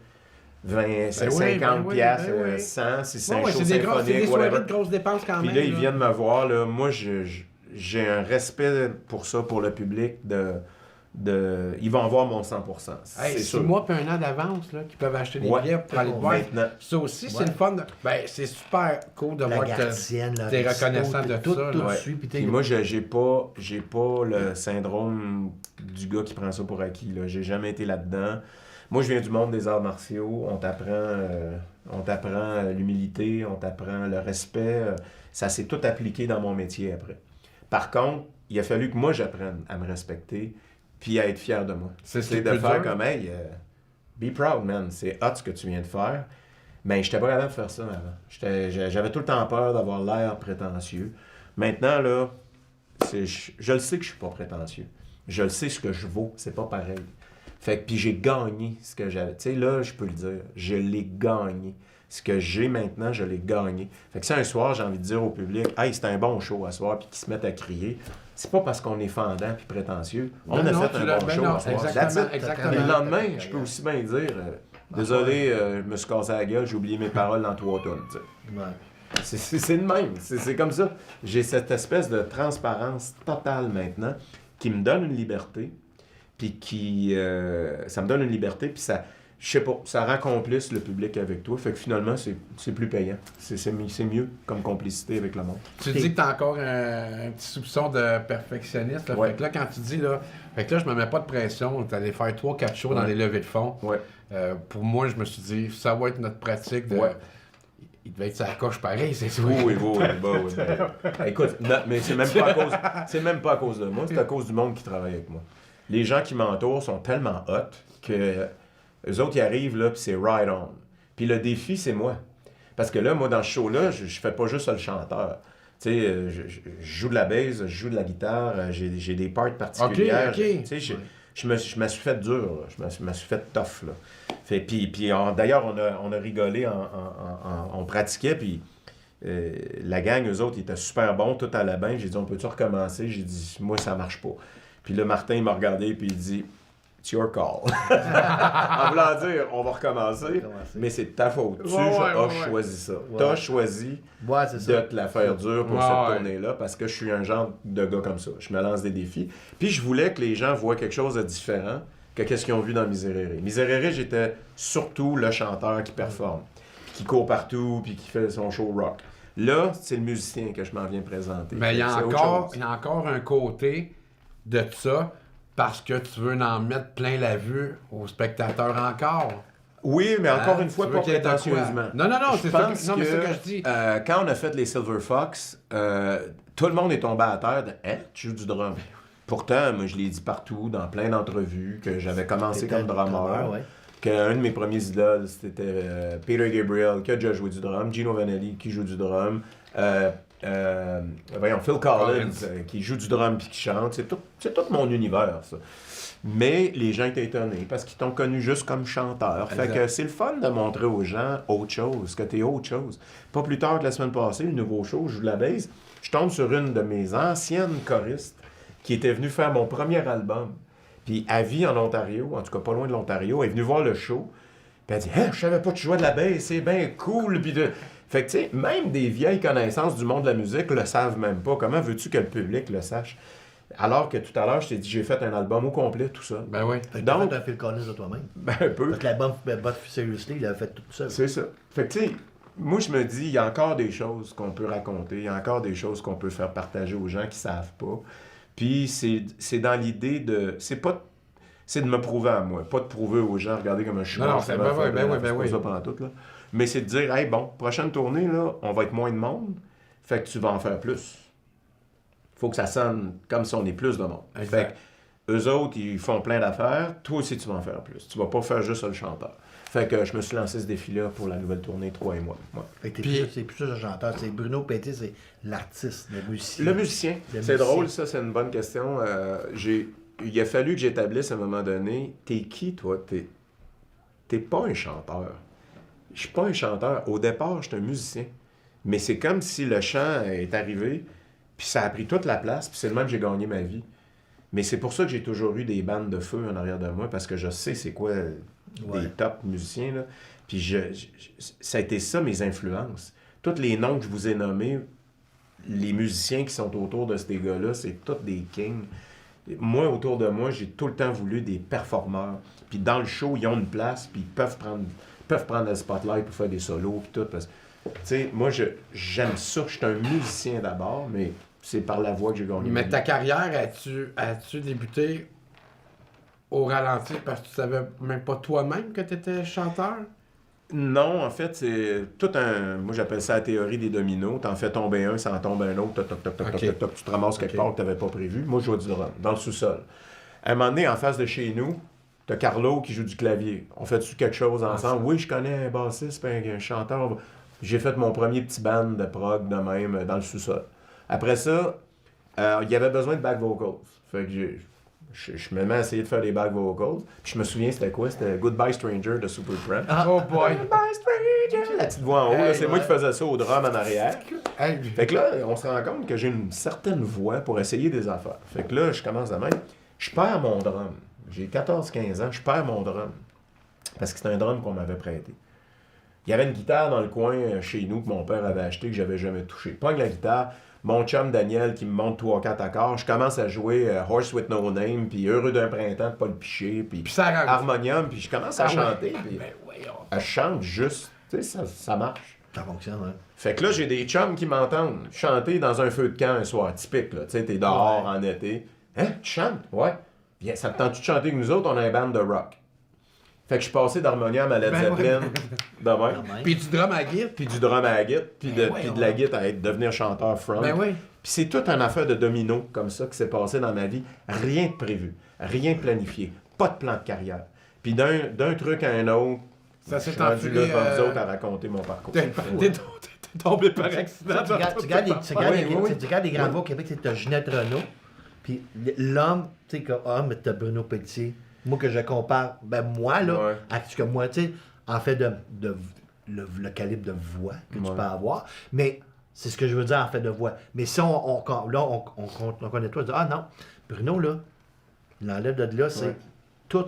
20, 50 piastres, 100, si c'est un show c'est des symphonique, soirées whatever. de grosses dépenses quand Puis même. là, ils viennent me voir, là, moi, j'ai un respect pour ça, pour le public, ils vont avoir mon 100%. Hey, C'est 6 sûr. mois puis 1 an d'avance là, qui peuvent acheter des Ouais. billets pour aller te voir. Maintenant. Ça aussi, c'est Ouais. le fun. Ben, c'est super cool de La voir que gardienne, le t'es resto, reconnaissant de tout ça, là. Ouais. suit, puis t'es- Puis moi, j'ai pas le syndrome du gars qui prend ça pour acquis. Là. J'ai jamais été là-dedans. Moi, je viens du monde des arts martiaux. On t'apprend l'humilité, on t'apprend le respect. Ça s'est tout appliqué dans mon métier après. Par contre, il a fallu que moi, j'apprenne à me respecter puis à être fier de moi. C'est de plus faire dur. comme, hey, be proud, man. C'est hot ce que tu viens de faire. Mais j'étais pas capable de faire ça avant. J'avais tout le temps peur d'avoir l'air prétentieux. Maintenant, là, je le sais que je suis pas prétentieux. Je le sais ce que je vaux. C'est pas pareil. Fait que, puis j'ai gagné ce que j'avais. Tu sais, là, je peux le dire. Je l'ai gagné. Ce que j'ai maintenant, je l'ai gagné. Fait que si un soir, j'ai envie de dire au public, hey, c'était un bon show à soir, puis qu'ils se mettent à crier, c'est pas parce qu'on est fendant puis prétentieux. On Non, a non, fait tu un l'as- bon ben show non, à soir. exactement, That's it. exactement. Mais le lendemain, je peux aussi bien dire, désolé, je me suis cassé la gueule, j'ai oublié mes paroles dans 3 tonnes. Tu sais. Ouais. C'est le même. C'est comme ça. J'ai cette espèce de transparence totale maintenant qui me donne une liberté. Puis ça me donne une liberté. Puis ça, je sais pas, ça rend complice le public avec toi. Fait que finalement, c'est plus payant. C'est mieux comme complicité avec le monde. Tu dis que t'as encore un petit soupçon de perfectionniste. Là. Ouais. Fait que là, quand tu dis, là, fait que là, je me mets pas de pression. T'es allé faire 3-4 shows dans Ouais. les levées de fonds. Ouais. Pour moi, je me suis dit, ça va être notre pratique de... Ouais. Il devait être sa coche pareil, c'est sûr. Oui. Écoute, non, mais c'est même pas à cause de moi, c'est à cause du monde qui travaille avec moi. Les gens qui m'entourent sont tellement hot que eux autres, ils arrivent là, puis c'est right on. Puis le défi, c'est moi. Parce que là, moi, dans ce show-là, je fais pas juste le chanteur. Tu sais, je joue de la bass, je joue de la guitare, j'ai des parts particulières. Ok, ok. Tu sais, je me suis fait dur, là. Je me suis fait tough, là. Puis d'ailleurs, on a rigolé, on pratiquait, puis la gang, eux autres, ils étaient super bons, tout allait bien. J'ai dit, on peut-tu recommencer? J'ai dit, moi, ça marche pas. Puis là, Martin, il m'a regardé, puis il dit, it's your call. En voulant dire, on va recommencer, mais c'est de ta faute. Tu as choisi ça. Tu as choisi Ouais, c'est de ça. te la faire dure pour Ouais, cette ouais. tournée-là, parce que je suis un genre de gars comme ça. Je me lance des défis. Puis je voulais que les gens voient quelque chose de différent que qu'est-ce qu'ils ont vu dans Miserere. Miserere, j'étais surtout le chanteur qui performe, qui court partout, puis qui fait son show rock. Là, c'est le musicien que je m'en viens présenter. Mais il y a C'est autre encore, chose. il y a encore un côté de ça parce que tu veux en mettre plein la vue aux spectateurs encore. Oui, mais encore Hein? une fois, Tu veux pas qu'il y ait de quoi? prétentieusement. Non, Je c'est ça pense que, non, mais c'est ça que je dis. quand on a fait les Silver Fox, tout le monde est tombé à terre de « Hein, tu joues du drum? » Pourtant, moi, je l'ai dit partout, dans plein d'entrevues, que j'avais commencé comme drummer. Ouais. Qu'un de mes premiers idoles, c'était Peter Gabriel, qui a déjà joué du drum, Gino Vanelli, qui joue du drum, Phil Collins, qui joue du drum puis qui chante. C'est tout mon univers, ça. Mais les gens étaient étonnés parce qu'ils t'ont connu juste comme chanteur. Fait que c'est le fun de montrer aux gens autre chose, que t'es autre chose. Pas plus tard que la semaine passée, le nouveau show, je joue de la bass, je tombe sur une de mes anciennes choristes qui était venue faire mon premier album. Puis elle vit en Ontario, en tout cas pas loin de l'Ontario, elle est venue voir le show. Puis elle dit « Hein, je savais pas que tu jouais de la bass, c'est bien cool. » Puis fait que tu sais, même des vieilles connaissances du monde de la musique le savent même pas. Comment veux-tu que le public le sache? Alors que tout à l'heure, je t'ai dit, j'ai fait un album au complet, tout ça. Ben oui. Fait que t'as Donc- fait un Phil Collins de toi-même. Ben, un peu. Parce que l'album But Seriously, il a fait tout seul. C'est ça. Fait que tu sais, moi je me dis, il y a encore des choses qu'on peut raconter, il y a encore des choses qu'on peut faire partager aux gens qui savent pas. Puis c'est dans l'idée de... C'est de me prouver à moi, pas de prouver aux gens, regardez comme je suis Non, bon, non, ça c'est- va ben faire oui, ben bien, oui, ben c'est pas oui. ça pantoute, là. Mais c'est de dire, hey bon, prochaine tournée, là, on va être moins de monde, fait que tu vas en faire plus. faut que ça sonne comme si on est plus de monde. Exact. Fait que eux autres, ils font plein d'affaires. Toi aussi, tu vas en faire plus. Tu vas pas faire juste le chanteur. Fait que je me suis lancé ce défi-là pour la nouvelle tournée 3 et moi. Ouais. Fait que Puis- c'est plus ça le chanteur, c'est Bruno Pelletier, c'est l'artiste, le musicien. Le musicien. Le C'est musicien. drôle, ça, c'est une bonne question. Il a fallu que j'établisse à un moment donné, t'es qui, toi? T'es pas un chanteur. Je suis pas un chanteur. Au départ, je suis un musicien. Mais c'est comme si le chant est arrivé, puis ça a pris toute la place, puis c'est le même que j'ai gagné ma vie. Mais c'est pour ça que j'ai toujours eu des bandes de feu en arrière de moi, parce que je sais c'est quoi des top musiciens. Là. Puis ça a été ça, mes influences. Tous les noms que je vous ai nommés, les musiciens qui sont autour de ces gars-là, c'est tous des kings. Moi, autour de moi, j'ai tout le temps voulu des performeurs. Puis dans le show, ils ont une place, puis ils peuvent prendre le spotlight pour faire des solos, puis tout. Parce que, tu sais, moi, j'aime ça. Je suis un musicien d'abord, mais c'est par la voix que j'ai gagné. Mais ta carrière, as-tu débuté au ralenti parce que tu savais même pas toi-même que tu étais chanteur? Non, en fait, c'est tout un... Moi, j'appelle ça la théorie des dominos. T'en fais tomber un, ça en tombe un autre, toc, toc, toc, toc, Ok. toc, toc, tu te ramasses quelque part que t'avais pas prévu. Moi, je joue du drum, dans le sous-sol. À un moment donné, en face de chez nous, t'as Carlo qui joue du clavier. On fait-tu quelque chose ensemble? Oui, je connais un bassiste, puis un chanteur. J'ai fait mon premier petit band de prog de même dans le sous-sol. Après ça, il y avait besoin de back vocals. Fait que je me mets à essayer de faire des back vocals. Puis je me souviens, c'était quoi? C'était Goodbye Stranger de Supertramp. Oh boy! Goodbye Stranger! La petite voix en haut, là, Hey, c'est moi qui faisais ça au drum en arrière. Hey, Fait que là, on se rend compte que j'ai une certaine voix pour essayer des affaires. Fait que là, je commence de même. Je perds mon drum. J'ai 14-15 ans, je perds mon drum. Parce que c'est un drum qu'on m'avait prêté. Il y avait une guitare dans le coin chez nous que mon père avait acheté que j'avais jamais touché. Pogne la guitare, mon chum Daniel qui me montre 3-4 accords, je commence à jouer Horse with No Name, puis Heureux d'un printemps de Paul Piché, puis Puis ça rentre. Harmonium, puis je commence à Ah ouais. chanter, puis Ben voyons. elle chante juste. Tu sais, ça marche. Ça fonctionne, hein. Fait que là, j'ai des chums qui m'entendent chanter dans un feu de camp un soir typique, là. Tu sais, t'es dehors en été. Hein? Tu chantes? Ouais. Bien, ça te tente-tu de chanter avec nous autres? On a un band de rock. Fait que je suis passé d'harmonium à Led Ben Zeppelin, ouais. de même. Quand même. Puis du drum à guide. Puis du drum à la guitare, puis de voyons. la guitare à devenir chanteur front. Ben oui. Puis c'est toute une affaire de domino comme ça qui s'est passé dans ma vie. Rien de prévu, rien de planifié, pas de plan de carrière. Puis d'un truc à un autre, Ça je s'est suis rendu là enfilé, comme vous autres à raconter mon parcours. T'es tombé par accident. Tu regardes Oui. les grands voix au Québec, tu as Ginette Renault, puis l'homme, tu sais, comme homme, tu as Bruno Pelletier. Moi, que je compare, moi, là, Ouais. à ce que moi, tu sais, en fait, le calibre de voix que tu Ouais. peux avoir, mais c'est ce que je veux dire en fait de voix. Mais si on connaît toi, on dit, ah non, Bruno, là, il enlève de là, c'est Ouais. tout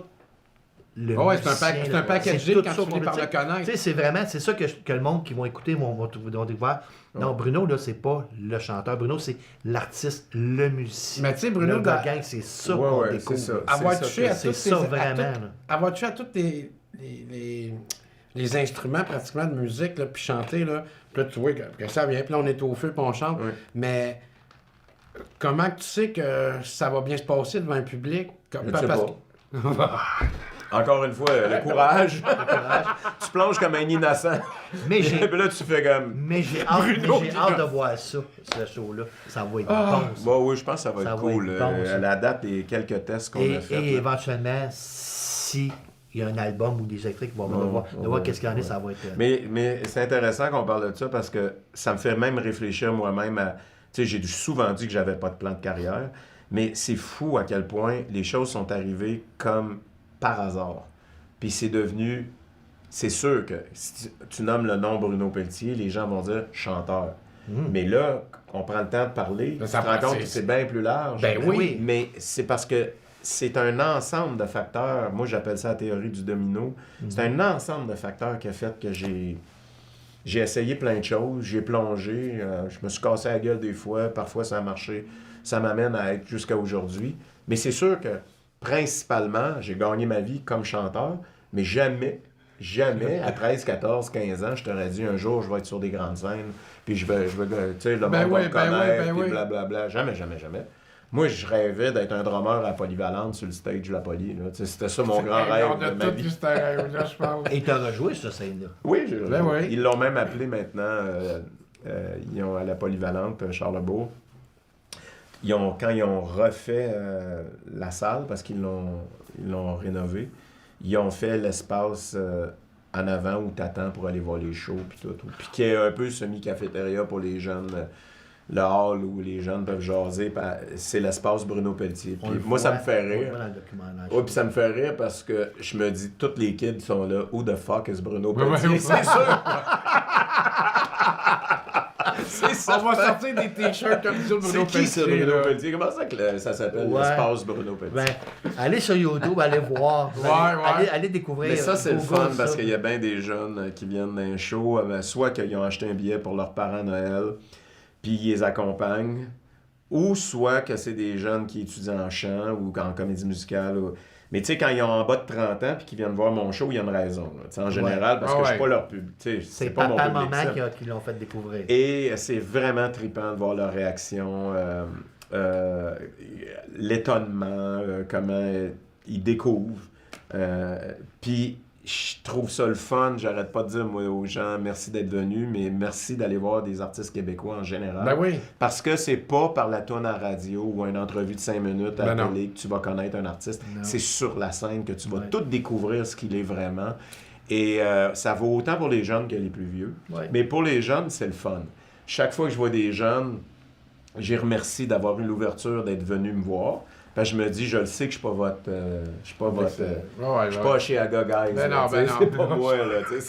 le Ouais, c'est un musicien, pack- c'est là. un package C'est deal tout quand ça tu finis par le complètement. connaître. Tu sais, c'est vraiment, c'est ça que le monde qui vont écouter vont découvrir. Non, Bruno, là, c'est pas le chanteur. Bruno, c'est l'artiste, le musicien. Mais tu sais, Bruno, le dans- gang, c'est ça Ouais, qu'on ouais, découvre. c'est ça. Avoir C'est ça touché que à c'est toutes ça, les- à vraiment, toutes- là. avoir touché à tous les instruments pratiquement de musique, là, puis chanter, là, puis là, tu vois que ça vient, puis là, on est au feu, puis on chante. Ouais. Mais comment tu sais que ça va bien se passer devant un public? Je sais pas. Encore une fois, le courage. Tu plonges comme un innocent. Mais j'ai, Puis là, tu fais comme... mais j'ai hâte, Bruno, j'ai hâte de voir ça, ce show-là. Ça va être bon. ça. Bon, oui, je pense que ça va Ça être va cool. être bon, ça. À la date des quelques tests qu'on Et, a fait. et là. éventuellement, si il y a un album ou des extraits qui vont venir de voir qu'est-ce qu'il y en a, ça va être. Mais c'est intéressant qu'on parle de ça parce que ça me fait même réfléchir moi-même à... Tu sais, j'ai souvent dit que j'avais pas de plan de carrière, mais c'est fou à quel point les choses sont arrivées comme par hasard. Puis c'est devenu... C'est sûr que si tu nommes le nom Bruno Pelletier, les gens vont dire chanteur. Mais là, on prend le temps de parler, Là, tu ça te rends prend- compte que c'est bien plus large. Ben oui. Mais c'est parce que c'est un ensemble de facteurs. Moi, j'appelle ça la théorie du domino. C'est un ensemble de facteurs qui a fait que j'ai essayé plein de choses. J'ai plongé. Je me suis cassé la gueule des fois. Parfois, ça a marché. Ça m'amène à être jusqu'à aujourd'hui. Mais c'est sûr que, principalement, j'ai gagné ma vie comme chanteur. Mais jamais, à 13, 14, 15 ans, je t'aurais dit un jour, je vais être sur des grandes scènes. Puis je vais tu sais, le monde Ben va oui, me ben oui, connaître. ben Puis oui. blablabla. Jamais. Moi, je rêvais d'être un drummer à Polyvalente sur le stage de la Poly. Là. Tu sais, c'était ça mon grand rêve On a de ma tous vie. vu ce rêve-là, je parle. Et tu as rejoué cette scène-là. Oui, Ben oui. Ils l'ont même appelé maintenant. Ils ont à la Polyvalente, Charlebourg. quand ils ont refait la salle, parce qu'ils l'ont rénové, ils ont fait l'espace en avant où t'attends pour aller voir les shows, puis tout. Puis qui est un peu semi-cafétéria pour les jeunes, le hall où les jeunes peuvent jaser, c'est l'espace Bruno Pelletier. Puis moi, ça me fait rire. Oui, puis ça me fait rire parce que je me dis, tous les kids sont là, who the fuck is Bruno Pelletier? C'est sûr! C'est ça. On va sortir des t-shirts comme ça de Bruno C'est qui ça, Pelletier, Bruno là? Pelletier? Comment ça que ça s'appelle, Ouais. l'espace Bruno Pelletier? Ben, allez sur YouTube, allez voir. Ouais. Allez découvrir. Mais ça, c'est le Google fun ça. parce qu'il y a bien des jeunes qui viennent d'un show, soit qu'ils ont acheté un billet pour leurs parents à Noël, puis ils les accompagnent, ou soit que c'est des jeunes qui étudient en chant ou en comédie musicale. Mais tu sais, quand ils ont en bas de 30 ans puis qu'ils viennent voir mon show, il y a une raison. Là. Tu sais, en général, parce que je suis pas leur public. C'est pas mon papa, public. maman ça. qui l'ont fait découvrir. Et c'est vraiment trippant de voir leur réaction, l'étonnement, comment ils découvrent. Puis je trouve ça le fun. J'arrête pas de dire moi, aux gens merci d'être venus, mais merci d'aller voir des artistes québécois en général. Ben oui. Parce que c'est pas par la tourne à radio ou une entrevue de 5 minutes à la Ben non. télé que tu vas connaître un artiste. Non. C'est sur la scène que tu vas Ouais. tout découvrir ce qu'il est vraiment. Et ça vaut autant pour les jeunes que les plus vieux. Ouais. Mais pour les jeunes, c'est le fun. Chaque fois que je vois des jeunes, j'ai remercié d'avoir eu l'ouverture d'être venu me voir. Parce que je me dis, je le sais que je suis pas votre... je suis pas votre... je suis pas chez Agaga. Ben non, ben non. C'est pas moi, là. Tu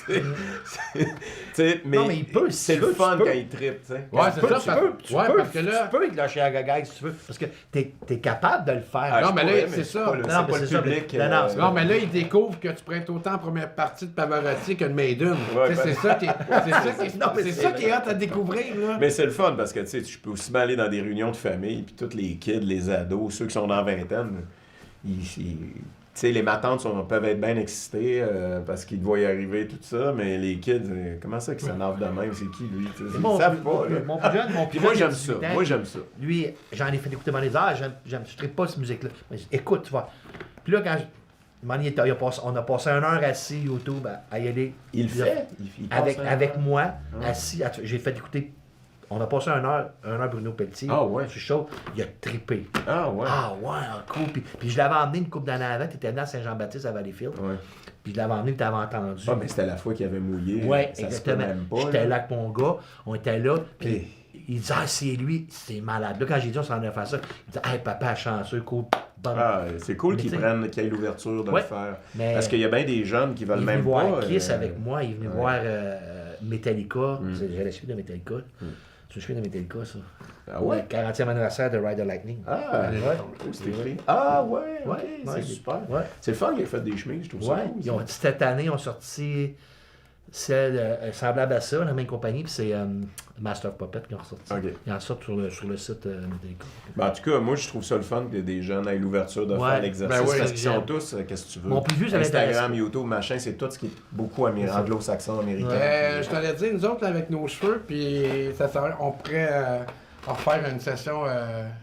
sais, Non, mais il peut, si c'est tu le veux, fun tu peux. quand il trippe, tu sais. Ouais, c'est ça. Parce que là... Tu peux être lâché à Gagag si tu veux. Parce que t'es capable de le faire. Ah, Non, je mais là, pourrais, c'est je ça. suis pas le- Non, c'est mais pas c'est le ça, public. mais- non, c'est Non, mais là, ils découvrent que tu prêtes autant en première partie de Pavarotti que de Maiden. Ouais, Tu sais, ben- c'est ça qui est... Non, mais c'est c'est ça qui est hâte à découvrir, là. Mais c'est le fun parce que tu sais, tu peux aussi bien aller dans des réunions de famille, puis tous les kids, les ados, ceux qui sont dans la vingtaine, tu sais, les matantes peuvent être bien excitées parce qu'ils te voient y arriver, tout ça, mais les kids, comment ça qu'ils s'énervent de même? C'est qui, lui? Tu sais, ils savent pas, là. Mon plus jeune, Puis moi, il a j'aime ça. 18 ans. Moi, j'aime ça. Lui, j'en ai fait écouter dans les airs, je tripe pas cette musique-là. Mais écoute, tu vois. Puis là, quand on a passé 1 heure assis YouTube à y aller. Il le fait. Il passe Avec un- moi, Ah. assis, j'ai fait écouter. On a passé 1 heure Bruno Pelletier. Ah ouais. Sur show, il a trippé. Ah ouais. Ah ouais, cool. Puis je l'avais emmené une couple d'années avant, tu étais venu à Saint-Jean-Baptiste à Valleyfield. Ouais. Puis je l'avais emmené, tu avais entendu. Ah, mais c'était la fois qu'il avait mouillé. Ouais, ça se exactement. peut même pas. J'étais là avec mon gars, on était là, puis Hey. il disait, ah, c'est lui, c'est malade. Là, quand j'ai dit, on s'en allait faire ça, il dit, hey, papa, chanceux, cool. Bon. Ah, c'est cool Mais qu'ils t'sais- prennent, qu'il y ait l'ouverture de Ouais, le faire. mais- Parce qu'il y a bien des jeunes qui Il veulent est venu même voir pas. Kiss avec moi, il est venu ouais. voir Metallica. J'ai la suite de Metallica. C'est une suite de Metallica, ça. Ah ouais? 40e anniversaire de Ride the Lightning. Ah, ouais. oh, c'était écrit. Ah, ouais, ok, Ouais, c'est ouais. super. Ouais. C'est le fun qu'il ait fait des chemises, je trouve ça. Ouais, cool, ils ont, ça. cette année, ils ont sorti celle semblable à ça, la même compagnie, puis c'est Master of Puppet qui ont ressorti. Ok. Ils en sortent sur le site Metallica. Ben, en tout cas, moi, je trouve ça le fun que des jeunes aient l'ouverture de Ouais. faire l'exercice. Ben oui, parce qu'ils sont j'aime. tous, qu'est-ce que tu veux, Mon plus vieux, ça Instagram, m'intéresse. YouTube, machin, c'est tout ce qui est beaucoup anglo-saxon, américain. Je t'allais dire, nous autres, là, avec nos cheveux, puis on pourrait refaire une session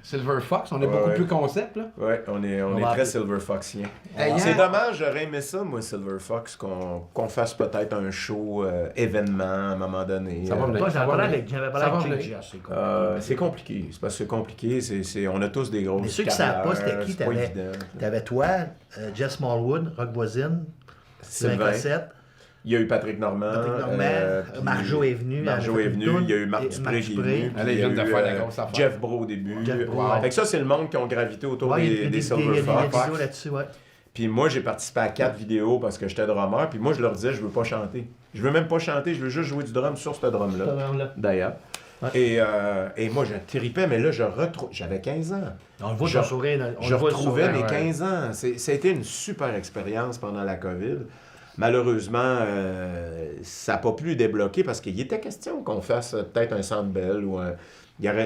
Silver Fox. On est Ouais, beaucoup ouais. plus concept, là. Ouais, on est va- très Silver Foxien. Hey, C'est hier- dommage, j'aurais aimé ça, moi, Silver Fox, qu'on fasse peut-être un show événement à un moment donné. Ça va venir. Moi, Ça j'avais va parlé venir. avec Ça va Jake venir. G, c'est cool. C'est compliqué. C'est parce que c'est compliqué. On a tous des grosses Mais ceux qui savent pas, c'était qui? c'est pas évident. T'avais toi, Jess Smallwood, Rock Voisine, Sylvain Sylvain. Cossette, Il y a eu Patrick Normand. Patrick Normand, puis Marjo est venue, Marjo elle a est fait une venue. toune, Il y a eu Marc et Dupré Marc qui est Dupré. venu. puis Elle est il y a jeune de eu, faire la grosse affaire. Jeff Bro au début. Jeff Bro, Wow. ouais. Fait que ça, c'est le monde qui ont gravité autour Ouais, il y a des des Silver vidéos Fox. là-dessus, ouais. Puis moi, j'ai participé à 4 vidéos parce que j'étais drummer. Puis moi, je leur disais, je veux pas chanter. Je veux même pas chanter, je veux juste jouer du drum sur ce drum-là. D'ailleurs. Ouais. Et moi, je tripais, mais là, j'avais 15 ans. On le voit Je- ton sourire. On Je le voit le retrouvais sourire. mes ouais. 15 ans. Ça a été une super expérience pendant la COVID. Malheureusement, ça n'a pas pu débloquer parce qu'il était question qu'on fasse peut-être un Centre Bell ou un...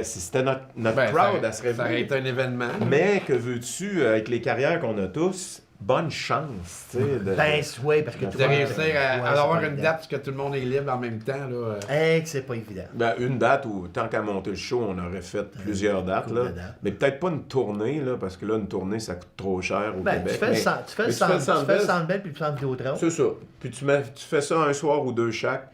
C'était notre Ben, crowd à se ça aurait réveiller. été un événement. Mais que veux-tu, avec les carrières qu'on a tous, bonne chance, tu sais. Ben, oui, parce que De réussir à ouais, avoir c'est pas une évident. date où que tout le monde est libre en même temps, là. Hey, que c'est pas évident. Ben, une date où, tant qu'à monter le show, on aurait fait plusieurs dates. couple Là. de dates. Mais peut-être pas une tournée, là, parce que là, une tournée, ça coûte trop cher au Ben, Québec. tu fais mais- le centre- tu fais mais le Centre Bell, Bell puis le centre Vidéotron. c'est ça. Puis tu fais ça un soir ou deux chaque.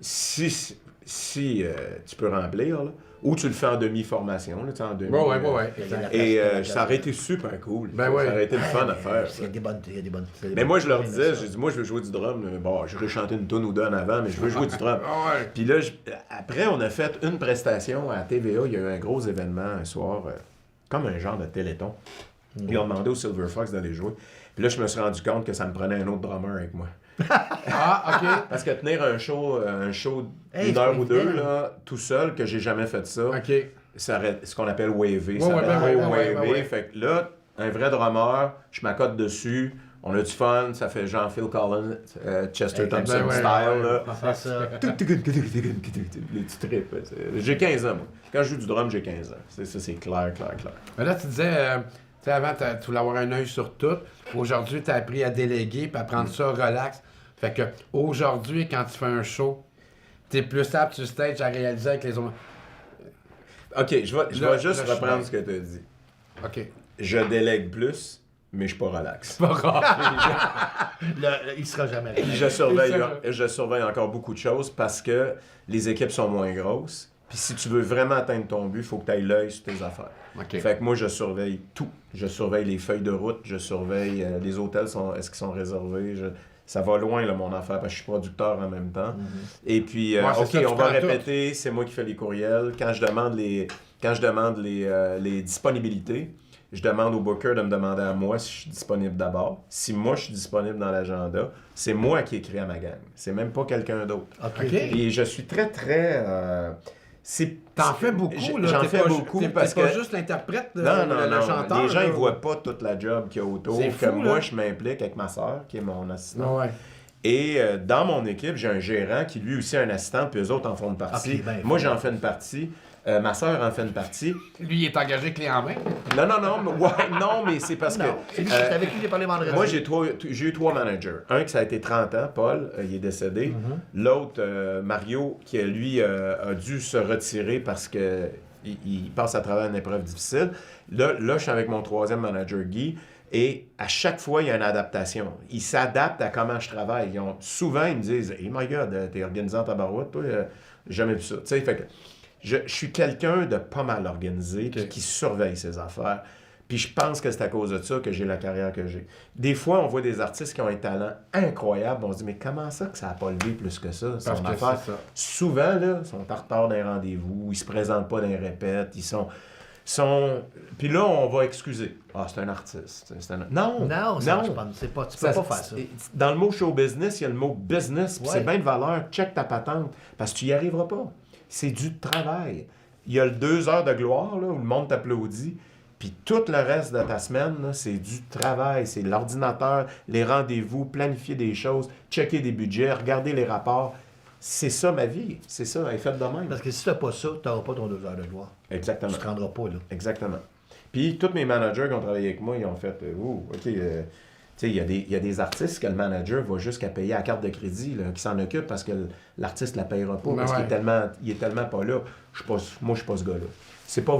Si si tu peux remplir, là, ou tu le fais en demi-formation, là, tu sais, en demi. Ouais. Et ça aurait été super cool. Ben ça ouais. aurait été le fun à faire. Il y a des bonnes. Mais moi, je leur disais, j'ai dit, moi, je veux jouer du drum. Bon, j'aurais chanté une tune ou deux en avant, mais je veux jouer du drum. Ouais. Puis là, après, on a fait une prestation à TVA. Il y a eu un gros événement un soir, comme un genre de téléthon. Ils ont demandé au Silver Fox d'aller jouer. Puis là, je me suis rendu compte que ça me prenait un autre drummer avec moi. Ah, OK. Parce que tenir un show Hey, d'une heure c'est ou pas deux, évident. là, tout seul, que j'ai jamais fait ça, OK. ça aurait- ce qu'on appelle waver. Ouais, ça ouais, aurait ben trop ouais, waver. ouais. Fait que là, un vrai drummer, je m'accote dessus, on a du fun, ça fait genre Phil Collins, Chester Hey, Thompson ben ouais, style, ouais. là. C'est ça. Les petits trips. J'ai 15 ans, moi. Quand je joue du drum, j'ai 15 ans. Ça, c'est clair. Mais là, tu disais, tu sais, avant, tu voulais avoir un œil sur tout. Aujourd'hui, tu as appris à déléguer puis à prendre ça relax. Fait que aujourd'hui, quand tu fais un show, tu es plus apte sur stage à réaliser avec les autres. OK, je vais Là, juste là, je suis reprendre bien. ce que tu as dit. OK. Je délègue plus, mais je suis pas relax. Pas grave. Il sera jamais Puis réglé. je surveille encore beaucoup de choses parce que les équipes sont moins grosses. Puis si tu veux vraiment atteindre ton but, il faut que tu ailles l'œil sur tes affaires. OK. Fait que moi, je surveille tout. Je surveille les feuilles de route, je surveille les hôtels, est-ce qu'ils sont réservés. Ça va loin, là, mon affaire, parce que je suis producteur en même temps. Et puis, Ouais, c'est OK, ça, tu on va prends tout. répéter, c'est moi qui fais les courriels. Quand je demande les disponibilités, je demande au booker de me demander à moi si je suis disponible d'abord. Si moi, je suis disponible dans l'agenda, c'est moi qui écris à ma gang. C'est même pas quelqu'un d'autre. OK. Et je suis très... T'en fais beaucoup, là. J'en T'es fais pas- beaucoup t'es parce pas que... juste l'interprète, Non, le chanteur. les gens, là. ils voient pas toute la job qu'il y a autour. C'est Que fou, moi, là. je m'implique avec ma soeur, qui est mon assistante. Ouais. Et dans mon équipe, j'ai un gérant qui lui aussi a un assistant, puis eux autres en font une partie. Ok, ben, Moi, j'en fais une partie. Ma soeur en fait une partie. Lui, il est engagé clé en main. Non, mais c'est parce que... Non, c'est avec qui j'ai parlé vendredi. Moi, j'ai eu 3 managers. Un qui ça a été 30 ans, Paul, il est décédé. L'autre, Mario, qui lui a dû se retirer parce que il passe à travers une épreuve difficile. Là, je suis avec mon 3e manager, Guy, et à chaque fois, il y a une adaptation. Ils s'adaptent à comment je travaille. Souvent, ils me disent « Hey my God, t'es organisé en tabarouette, toi, j'ai jamais vu ça. » Tu sais, fait que je suis quelqu'un de pas mal organisé, puis qui surveille ses affaires. Puis je pense que c'est à cause de ça que j'ai la carrière que j'ai. Des fois, on voit des artistes qui ont un talent incroyable, on se dit, mais comment ça que ça n'a pas levé plus que ça, son Parce que affaire? c'est ça. Souvent, là, ils sont en retard dans les rendez-vous, ils se présentent pas dans les répètes, ils sont... Puis là, on va excuser. Ah, c'est un artiste. Non, Ça marche pas. Tu peux pas faire ça. Dans le mot show business, il y a le mot business, puis Ouais. c'est bien de valeur. Check ta patente, parce que tu y arriveras pas. C'est du travail. Il y a le 2 heures de gloire, là, où le monde t'applaudit, puis tout le reste de ta semaine, là, c'est du travail. C'est l'ordinateur, les rendez-vous, planifier des choses, checker des budgets, regarder les rapports. C'est ça ma vie. C'est ça, elle est faite de même. Parce que si tu n'as pas ça, tu n'auras pas ton 2 heures de gloire. Exactement. Tu ne te rendras pas, là. Exactement. Puis tous mes managers qui ont travaillé avec moi, ils ont fait OK, tu sais, il y a des artistes que le manager va jusqu'à payer à carte de crédit, là, qui s'en occupe parce que l'artiste ne la payera pas, Ben parce ouais. qu'il est tellement pas là. Moi, je suis pas ce gars-là.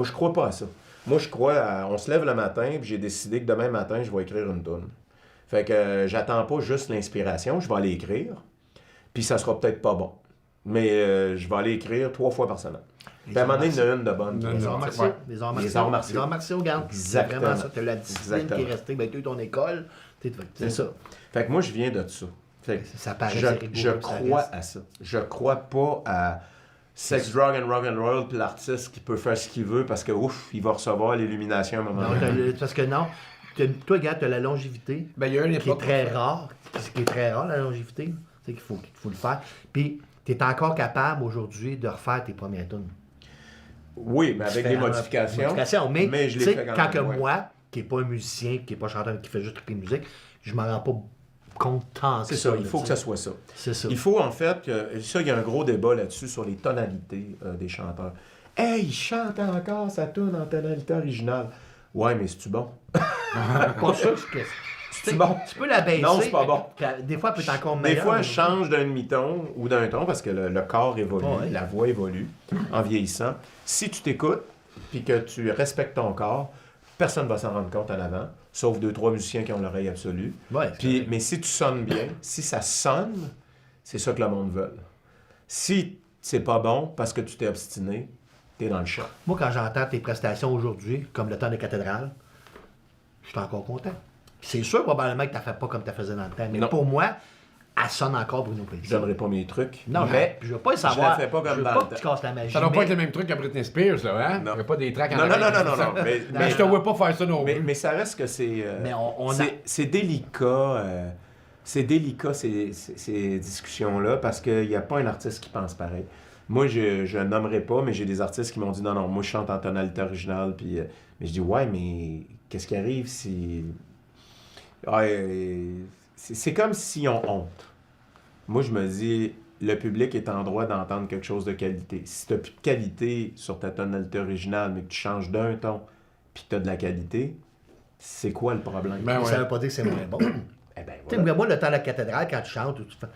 Je crois pas à ça. Moi, je crois on se lève le matin, puis j'ai décidé que demain matin, je vais écrire une toune. Fait que j'attends pas juste l'inspiration, je vais aller écrire, puis ça sera peut-être pas bon. Mais je vais aller écrire 3 fois par semaine. Puis à un moment donné, il y en a une de bonne. Non, Les non, arts ouais. martiaux. Les arts martiaux. Les arts martiaux. Les arts martiaux, regarde. Exactement. C'est vraiment ça. Tu as la discipline Exactement. qui est restée. Ben, tu as eu ton école. C'est ça. Fait que moi, je viens de ça. Fait que Ça paraît je rigoureux, ça crois reste. à ça. Je crois pas à sex, drug and rock and roll, puis l'artiste qui peut faire ce qu'il veut parce que, ouf, il va recevoir l'illumination à un moment Non, donné. parce que non. Toi, regarde, tu as la longévité. Ben, il y a une qui est époque. très rare. Ce qui est très rare, la longévité. Tu sais qu'il faut le faire. Puis, tu es encore capable aujourd'hui de refaire tes premières tunes. Oui, mais avec des Différentes modifications. mais je tu l'ai sais, fait quand que même, ouais. moi, qui n'est pas un musicien, qui n'est pas chanteur, qui fait juste triper musique, je m'en rends pas compte tant que C'est ça, il là, faut tu que sais. ça soit ça. C'est ça. Il faut en fait que. Ça, il y a un gros débat là-dessus sur les tonalités des chanteurs. Hey, il chante encore sa tune en tonalité originale. Ouais, mais c'est-tu bon? Pas sûr que C'est bon. tu peux la baisser. Non, c'est pas bon. puis des fois, elle peut être encore Des meilleure. fois, mais- je change d'un demi-ton ou d'un ton parce que le corps évolue, Ouais. la voix évolue en vieillissant. Si tu t'écoutes puis que tu respectes ton corps, personne ne va s'en rendre compte en avant, sauf 2-3 musiciens qui ont l'oreille absolue. Ouais, c'est Mais si tu sonnes bien, si ça sonne, c'est ça que le monde veut. Si c'est pas bon parce que tu t'es obstiné, t'es dans le champ. Moi, quand j'entends tes prestations aujourd'hui, comme le temps de cathédrale, je suis encore content. C'est sûr, probablement, que tu ne fais pas comme tu faisais dans le temps. Mais Non. pour moi, elle sonne encore Bruno Je Pelletier. donnerai pas mes trucs. Non, mais je veux pas le savoir. je la fais pas comme je veux dans pas le que tu temps. casses la magie. Ça doit pas mais- être le même truc qu'à Britney Spears, là, hein? Non. Il n'y a pas des tracks en Non, non, arrière non, qui non, disent non, ça. mais- Mais je te vois pas faire ça non plus. Mais ça reste que c'est... Mais on a- c'est délicat. C'est délicat, ces discussions-là, parce qu'il n'y a pas un artiste qui pense pareil. Moi, je nommerai pas, mais j'ai des artistes qui m'ont dit, non, moi, je chante en tonalité originale, puis... mais je dis, ouais, mais qu'est-ce qui arrive si... c'est comme s'ils ont honte. Moi, je me dis, le public est en droit d'entendre quelque chose de qualité. Si tu n'as plus de qualité sur ta tonalité originale, mais que tu changes d'un ton, puis que tu as de la qualité, c'est quoi le problème? Ben Mais ça ouais. veut pas dire que c'est moins bon. Eh ben, Tu sais, voilà. moi, le temps de la cathédrale, quand tu chantes, ou tu fais,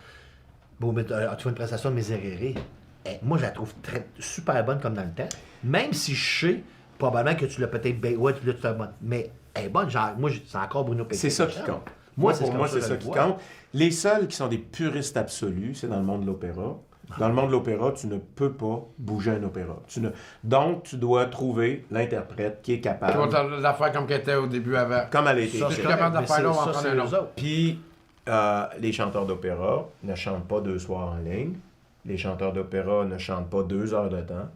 bon, mais, tu fais une prestation de Miserere, moi, je la trouve super bonne comme dans le temps. Même si je sais, probablement que tu l'as peut-être... Ouais, tu l'as bonne. Mais elle est bonne, genre, moi, c'est encore Bruno Pelletier. C'est ça qui compte. Moi, Pour moi, c'est ça qui compte. Les seuls qui sont des puristes absolus, c'est dans le monde de l'opéra. Dans le monde de l'opéra, tu ne peux pas bouger un opéra. Donc, tu dois trouver l'interprète qui est Tu vas capable, la faire comme qu'elle était au début avant. comme elle a été Ça, écrite. c'est capable de faire là, on va en ça, prendre c'est un eux autre. autres. Puis, les chanteurs d'opéra ne chantent pas 2 soirs en ligne. Les chanteurs d'opéra ne chantent pas 2 heures de temps.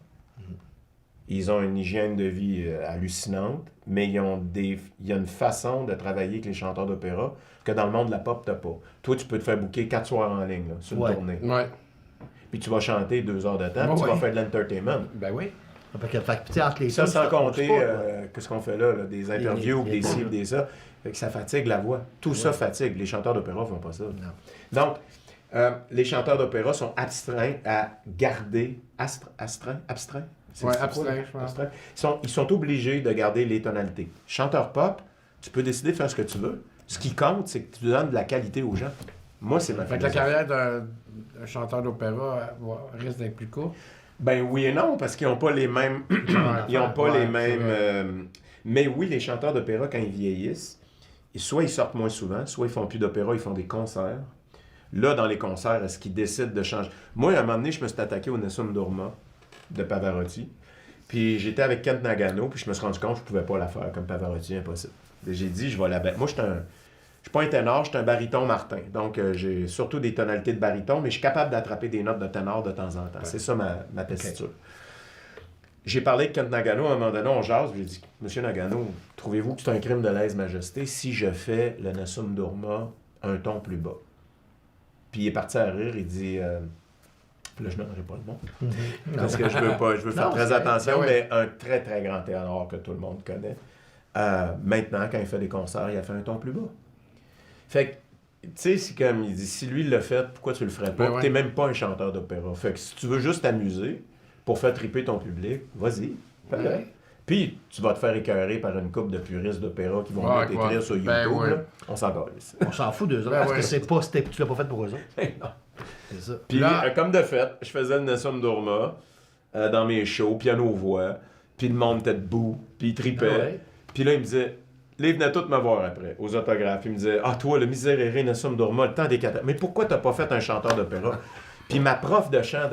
Ils ont une hygiène de vie hallucinante, mais il y a une façon de travailler avec les chanteurs d'opéra que dans le monde de la pop, t'as pas. Toi, tu peux te faire booker 4 soirs en ligne, là, sur une Ouais. tournée. Ouais. Puis tu vas chanter 2 heures de temps, Ouais, puis tu vas ouais. faire de l'entertainment. Ben oui. Fait que, tu sais, entre les Ça, tunes, sans tu te compter reposes pas, là. qu'est-ce qu'on fait là, des interviews, les des ci, bouts, des ça. Fait que ça fatigue la voix. Tout ça fatigue. Les chanteurs d'opéra font pas ça. Donc, les chanteurs d'opéra sont astreints à garder... Abstraints? Ouais, quoi, abstraints, là? je pense. Astreints. Ils sont obligés de garder les tonalités. Chanteur pop, tu peux décider de faire ce que tu veux. Ce qui compte, c'est que tu donnes de la qualité aux gens. Moi, c'est ma Fait que la philosophie. carrière d'un chanteur d'opéra risque d'être plus courte. Ben oui et non, parce qu'ils n'ont pas les mêmes... ils n'ont pas Ouais, les c'est mêmes... vrai. Mais oui, les chanteurs d'opéra, quand ils vieillissent, soit ils sortent moins souvent, soit ils font plus d'opéra, ils font des concerts. Là, dans les concerts, est-ce qu'ils décident de changer? Moi, à un moment donné, je me suis attaqué au Nessun Dorma de Pavarotti. Puis j'étais avec Kent Nagano, puis je me suis rendu compte que je pouvais pas la faire comme Pavarotti, impossible. Et j'ai dit, je vais la battre. Moi, je suis pas un ténor, je suis un baryton Martin. Donc, j'ai surtout des tonalités de baryton, mais je suis capable d'attraper des notes de ténor de temps en temps. C'est ça ma tessiture. J'ai parlé avec Kent Nagano, à un moment donné, on jase, j'ai dit, Monsieur Nagano, trouvez-vous que c'est un crime de lèse-majesté si je fais le Nessun Dorma un ton plus bas? Puis il est parti à rire, il dit... Là, je n'aimerais pas le nom. Parce que je veux faire Non, très c'est- attention, ouais. mais un très, très grand ténor que tout le monde connaît. Maintenant, quand il fait des concerts, il a fait un ton plus bas. Fait que, tu sais, c'est comme il dit, si lui il l'a fait, pourquoi tu le ferais pas? Ben ouais. T'es même pas un chanteur d'opéra. Fait que si tu veux juste t'amuser pour faire triper ton public, vas-y. Fais-le. Ouais. Puis, tu vas te faire écœurer par une couple de puristes d'opéra qui vont Ouais, venir t'écrire ouais. sur YouTube. Ben ouais. là. On s'en calisse. On s'en fout d'eux autres, Ben parce ouais. que tu l'as pas fait pour eux autres. Non. C'est ça. Puis, Là- comme de fait, je faisais le Nessun Dorma dans mes shows, piano-voix, puis le monde était debout, puis il tripait. Ah ouais. Puis là, il me disait, là, il venait tout me voir après, aux autographes. Il me disait, ah, toi, le Miserere, Nessun Dorma, le temps des catastrophes. Mais pourquoi t'as pas fait un chanteur d'opéra? Puis ma prof de chant,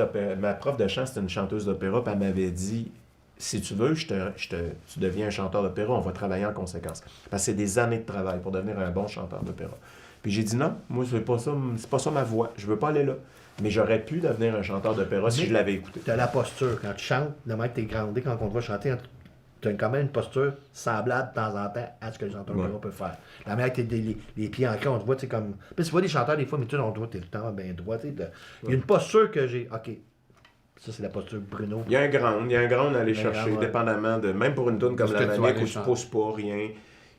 c'était une chanteuse d'opéra, puis elle m'avait dit, si tu veux, tu deviens un chanteur d'opéra, on va travailler en conséquence. Parce que c'est des années de travail pour devenir un bon chanteur d'opéra. Puis j'ai dit non, moi, c'est pas ça ma voix. Je veux pas aller là. Mais j'aurais pu devenir un chanteur d'opéra si Mais je l'avais écouté. Tu as la posture. Quand tu chantes, le mec, tu es grandé quand on te voit chanter, tu as quand même une posture semblable de temps en temps à ce que le chanteur d'opéra peut faire. La manière que tu as les pieds ancrés, on te voit, tu sais, comme. Puis tu vois des chanteurs, des fois, mais tu on te voit, tu es le temps bien droit. Il y a une posture que j'ai. OK. Ça, c'est la posture Bruno. Il y a un ground à aller Un chercher, ground, ouais. dépendamment de. Même pour une tune comme Est-ce la que tu vas manique aller où tu chanter? pousses pas rien.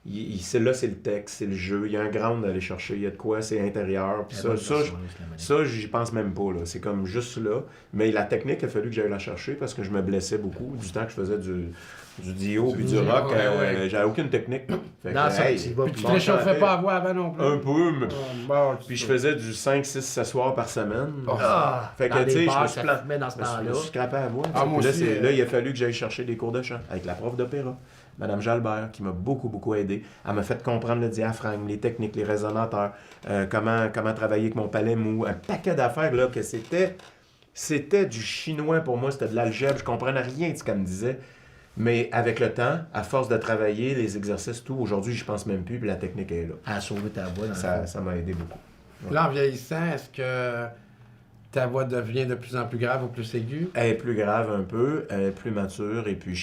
Là, c'est le texte, c'est le jeu. Il y a un ground à aller chercher. Il y a de quoi, c'est intérieur. Puis ça, j'y pense même pas. Là. C'est comme juste là. Mais la technique, il a fallu que j'aille la chercher parce que je me blessais beaucoup. Du temps que je faisais du dio puis du rock, ouais, ouais. j'avais aucune technique. Fait que, Non, ça, hey, tu y vas, Puis puis tu bon, te réchauffais chantais pas à voix avant non plus. un peu, mais... Bon, Puis je faisais du 5, 6, 7 soirs par semaine. Ah, Fait que, dans tu sais, des je bars, me suis ça planté. fumait dans ce Je me temps-là. suis scrappé à voix. Ah, moi Puis là, aussi, là, il a fallu que j'aille chercher des cours de chant avec la prof d'opéra, Madame Jalbert, qui m'a beaucoup aidé. Elle m'a fait comprendre le diaphragme, les techniques, les résonateurs, comment travailler avec mon palais mou, un paquet d'affaires là que c'était C'était du chinois pour moi, c'était de l'algèbre, je comprenais rien de ce qu'elle me disait. Mais avec le temps, à force de travailler, les exercices, tout, aujourd'hui, je pense même plus, puis la technique est là. À sauver ta voix dans le Ça fond. m'a aidé beaucoup. Là, en vieillissant, est-ce que ta voix devient de plus en plus grave ou plus aiguë? Elle est plus grave un peu, elle est plus mature, et puis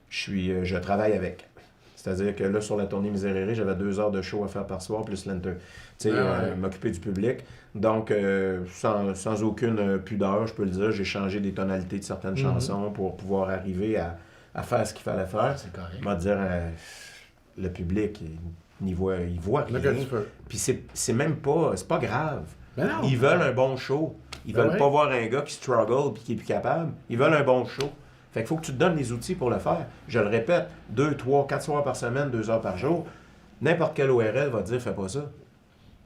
je travaille avec. C'est-à-dire que là, sur la tournée Miséréré, j'avais 2 heures de show à faire par soir, plus l'enter. Tu sais, m'occuper du public. Donc, sans aucune pudeur, je peux le dire, j'ai changé des tonalités de certaines chansons pour pouvoir arriver à faire ce qu'il fallait faire. C'est correct. Je vais te dire, le public, il voit rien. Là que tu peux. Puis c'est même pas, c'est pas grave. Ben non. Ils veulent un bon show. Ils Ben veulent ouais. pas voir un gars qui struggle puis qui est plus capable. Ils veulent un bon show. Fait qu'il faut que tu te donnes les outils pour le faire. Je le répète, 2, 3, 4 soirs par semaine, 2 heures par jour. N'importe quel ORL va te dire, fais pas ça.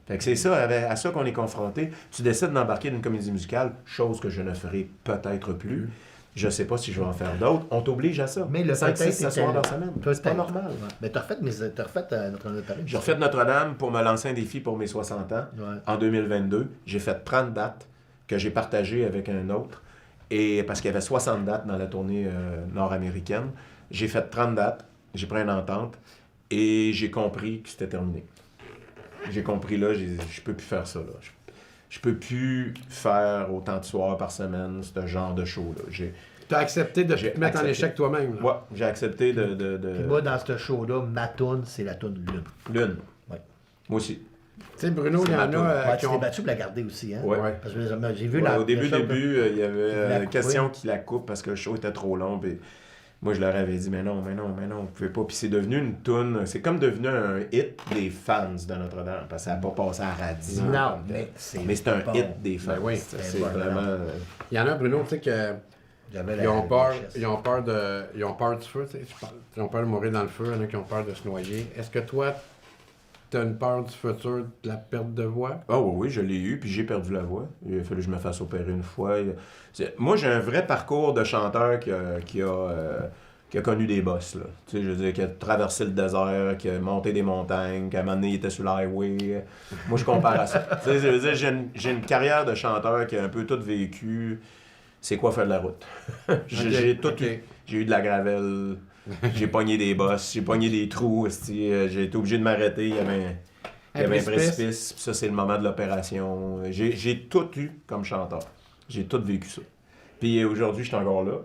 Fait que c'est ça, à ça qu'on est confronté. Tu décides d'embarquer dans une comédie musicale, chose que je ne ferai peut-être plus. Je sais pas si je vais en faire d'autres. On t'oblige à ça. Mais le 5, 6, peut-être 7 était- soirs par semaine. C'est pas Peut-être. normal. Ouais. Mais t'as refait Notre-Dame de Paris. J'ai refait Notre-Dame pour me lancer un défi pour mes 60 ans Ouais. en 2022. J'ai fait 30 dates que j'ai partagées avec un autre. Et parce qu'il y avait 60 dates dans la tournée nord-américaine. J'ai fait 30 dates, j'ai pris une entente et j'ai compris que c'était terminé. J'ai compris là, je peux plus faire ça. Là. Je peux plus faire autant de soirs par semaine, ce genre de show-là. Tu as accepté de J'ai te mettre en accepté. échec toi-même. là. Ouais, j'ai accepté de... Puis moi, dans ce show-là, ma toune, c'est la toune Lune. Lune. Ouais. Moi aussi. Tu sais, Bruno, il y en a ma toune. qui Ouais, tu t'es ont... battu pour la garder aussi, hein? Ouais. Ouais. Parce que j'ai vu Ouais, la. au début, la- il y avait la une question couper. qui la coupe parce que le show était trop long. Puis moi, je leur avais dit, mais non, vous pouvez pas. Puis c'est devenu une toune, c'est comme devenu un hit des fans de Notre-Dame parce que ça n'a pas passé à la radio. Non, mais c'est un bon. hit des fans. Ben oui, c'est bon. vraiment. Il y en a, Bruno, tu sais, que... J'avais Ils ont peur, richesse. ils ont peur du feu, tu sais, je parle. Ils ont peur de mourir dans le feu, il y en a qui ont peur de se noyer. Est-ce que toi, tu as une peur du futur, de la perte de voix? Ah oui, je l'ai eu, puis j'ai perdu la voix. Il a fallu que je me fasse opérer une fois. Moi, j'ai un vrai parcours de chanteur qui a connu des bosses, là. Tu sais, je veux dire, qui a traversé le désert, qui a monté des montagnes, qu'à un moment donné, il était sur l'highway. Moi, je compare à ça. Tu sais, je veux dire, j'ai une carrière de chanteur qui a un peu tout vécu. C'est quoi faire de la route? J'ai tout eu. J'ai eu de la gravelle, j'ai pogné des bosses, j'ai pogné des trous, esti, j'ai été obligé de m'arrêter, il y avait un précipice, puis ça c'est le moment de l'opération. J'ai tout eu comme chanteur. J'ai tout vécu ça. Puis aujourd'hui, je suis encore là,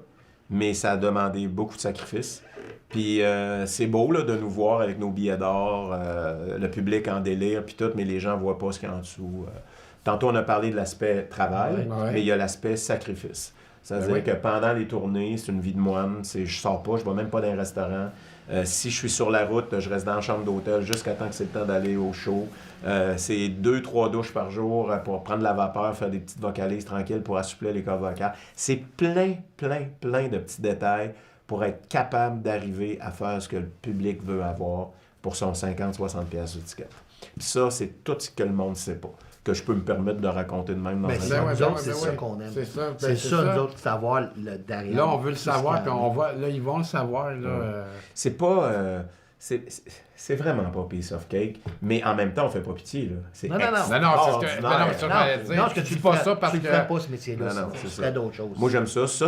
mais ça a demandé beaucoup de sacrifices. Puis c'est beau là, de nous voir avec nos billets d'or, le public en délire, puis tout, mais les gens voient pas ce qu'il y a en dessous. Tantôt, on a parlé de l'aspect travail, Ouais. mais il y a l'aspect sacrifice. C'est-à-dire Ben oui. que pendant les tournées, c'est une vie de moine. Je sors pas, je vais même pas dans un restaurant. Si je suis sur la route, je reste dans la chambre d'hôtel jusqu'à temps que c'est le temps d'aller au show. C'est 2-3 douches par jour pour prendre la vapeur, faire des petites vocalises tranquilles pour assouplir les cordes vocales. C'est plein de petits détails pour être capable d'arriver à faire ce que le public veut avoir pour son 50-60$ de ticket. Puis ça, c'est tout ce que le monde ne sait pas, que je peux me permettre de raconter de même dans Ben, un c'est Ben ouais, nous ben autres, ouais, c'est ben ça ouais. qu'on aime. C'est ça, ben C'est ça, nous autres, savoir le derrière. Là, on veut le savoir, Jusqu'à- puis on va... Là, ils vont le savoir, là. C'est pas... c'est vraiment pas piece of cake, mais en même temps, on fait pas pitié, là. C'est Non, non, non. Non, non, c'est ce que... extraordinaire. Ben non, c'est ça que j'allais dire. Non, ce que Tu tu dis pas fais- ça parce tu que... le fais pas, ce métier-là. Non, non, tu c'est ferais ça. d'autres choses. Moi, j'aime ça. Ça,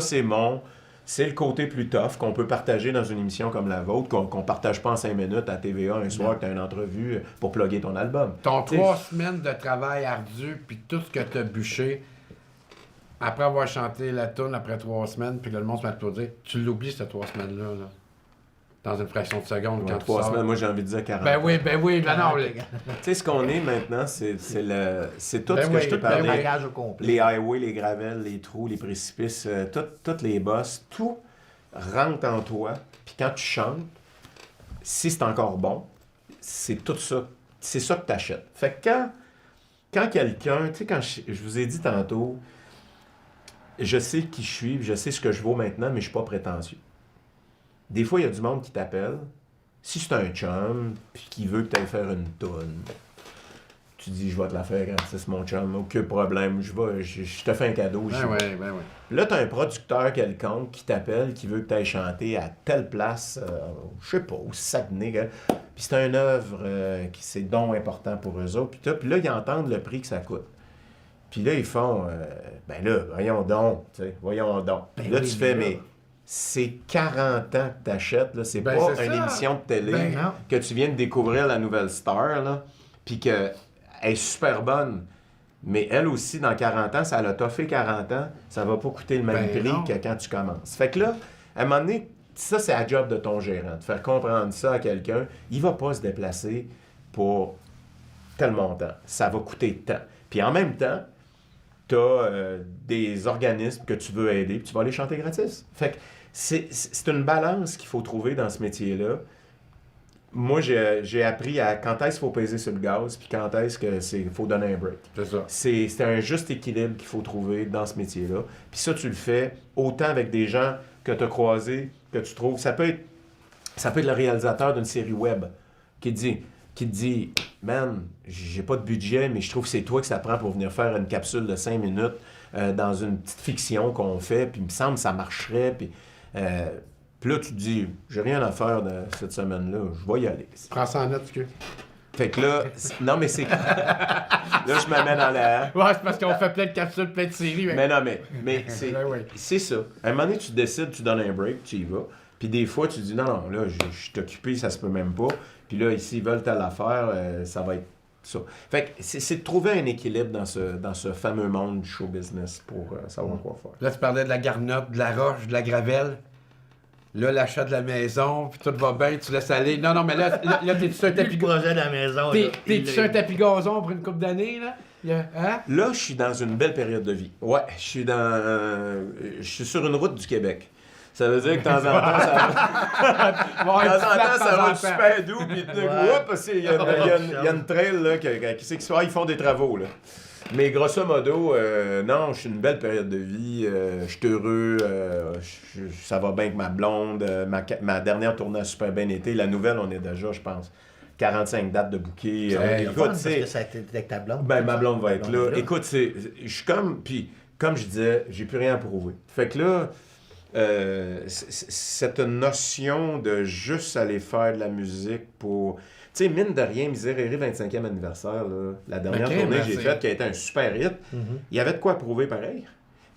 c'est le côté plus tough qu'on peut partager dans une émission comme la vôtre, qu'on partage pas en 5 minutes à TVA un soir que tu as une entrevue pour plugger ton album. Ton T'sais, 3 semaines de travail ardu, puis tout ce que tu as bûché, après avoir chanté la tune après 3 semaines, puis que le monde se met à applaudir, tu l'oublies, ces 3 semaines-là, là. Dans une fraction de seconde, quand tu 3 sors. semaines, moi j'ai envie de dire 40. Ben oui, ben non. Tu sais, ce qu'on est maintenant, c'est tout Ben ce que oui, je te ben parlais. Le bagage au complet. Les highways, les gravels, les trous, les précipices, toutes les bosses, tout rentre en toi. Puis quand tu chantes, si c'est encore bon, c'est tout ça. C'est ça que tu achètes. Fait que quand quelqu'un, tu sais, quand je vous ai dit tantôt, je sais qui je suis, je sais ce que je vaux maintenant, mais je suis pas prétentieux. Des fois, il y a du monde qui t'appelle. Si c'est un chum, puis qui veut que tu ailles faire une toune, tu dis, je vais te la faire gratis, mon chum, aucun problème, je te fais un cadeau. j'y vais. Ben ouais. Là, tu as un producteur quelconque qui t'appelle, qui veut que tu ailles chanter à telle place, je sais pas, au Saguenay. Puis c'est une œuvre qui c'est donc important pour eux autres. Puis là, ils entendent le prix que ça coûte. Puis là, ils font, ben là, voyons donc, tu sais, voyons donc. Ben Là, oui, tu fais, mais là- mais c'est 40 ans que tu achètes, là, c'est Ben, pas c'est une ça. émission de télé Ben non. que tu viens de découvrir la nouvelle star, là, puis qu'elle est super bonne. Mais elle aussi, dans 40 ans, ça l'a toffé 40 ans, ça va pas coûter le même Ben prix non. que quand tu commences. Fait que là, à un moment donné, ça, c'est la job de ton gérant, de faire comprendre ça à quelqu'un. Il va pas se déplacer pour tel montant. Ça va coûter tant. Puis en même temps, tu as des organismes que tu veux aider, puis tu vas aller chanter gratis. Fait que c'est une balance qu'il faut trouver dans ce métier-là. Moi, j'ai appris à quand est-ce qu'il faut peser sur le gaz, puis quand est-ce qu'il faut donner un break. C'est ça. C'est un juste équilibre qu'il faut trouver dans ce métier-là. Puis ça, tu le fais autant avec des gens que tu as croisés, que tu trouves. Ça peut être le réalisateur d'une série web qui te dit man, j'ai pas de budget, mais je trouve que c'est toi que ça prend pour venir faire une capsule de 5 minutes dans une petite fiction qu'on fait, puis il me semble que ça marcherait. Puis là, tu te dis, j'ai rien à faire de cette semaine-là, je vais y aller. Prends ça en note, que. Fait que là, non, mais c'est. Là, je me mets dans la. Ouais, c'est parce qu'on fait plein de capsules, plein de séries. Mais non, mais c'est, Ben oui. c'est ça. À un moment donné, tu décides, tu donnes un break, tu y vas. Puis des fois, tu dis, non, là, je suis occupé, ça se peut même pas. Puis là, s'ils veulent telle affaire, ça va être ça. Fait que c'est de trouver un équilibre dans ce fameux monde du show business pour savoir quoi faire. Là, tu parlais de la garnotte, de la roche, de la gravelle. Là, l'achat de la maison, puis tout va bien, tu laisses aller. Non, mais là t'es-tu sur un Le tapis projet de la maison. là, T'es-tu il- sur un tapis gazon pour une couple d'années, là? Hein? Là, je suis dans une belle période de vie. Ouais, je suis sur une route du Québec. Ça veut dire que de temps en temps, ça va être super doux, puis il y a une trail là, qui sait qu'ils ils font des travaux. Là. Mais grosso modo, non, je suis une belle période de vie, je suis heureux, ça va bien avec ma blonde, ma dernière tournée a super bien été. La nouvelle, on est déjà, je pense, 45 dates de bouquet. Ça va être le Écoute, fun, parce c'est- que ça a été avec ta blonde. ben, ma blonde va être Ta là. blonde est Écoute, je suis comme... Puis, comme je disais, j'ai plus rien à prouver. Fait que là, cette notion de juste aller faire de la musique pour... Tu sais, mine de rien, Miseréry 25e anniversaire, là, la dernière Ok, tournée ben que j'ai c'est- faite, qui a été un super hit, il y avait de quoi prouver pareil.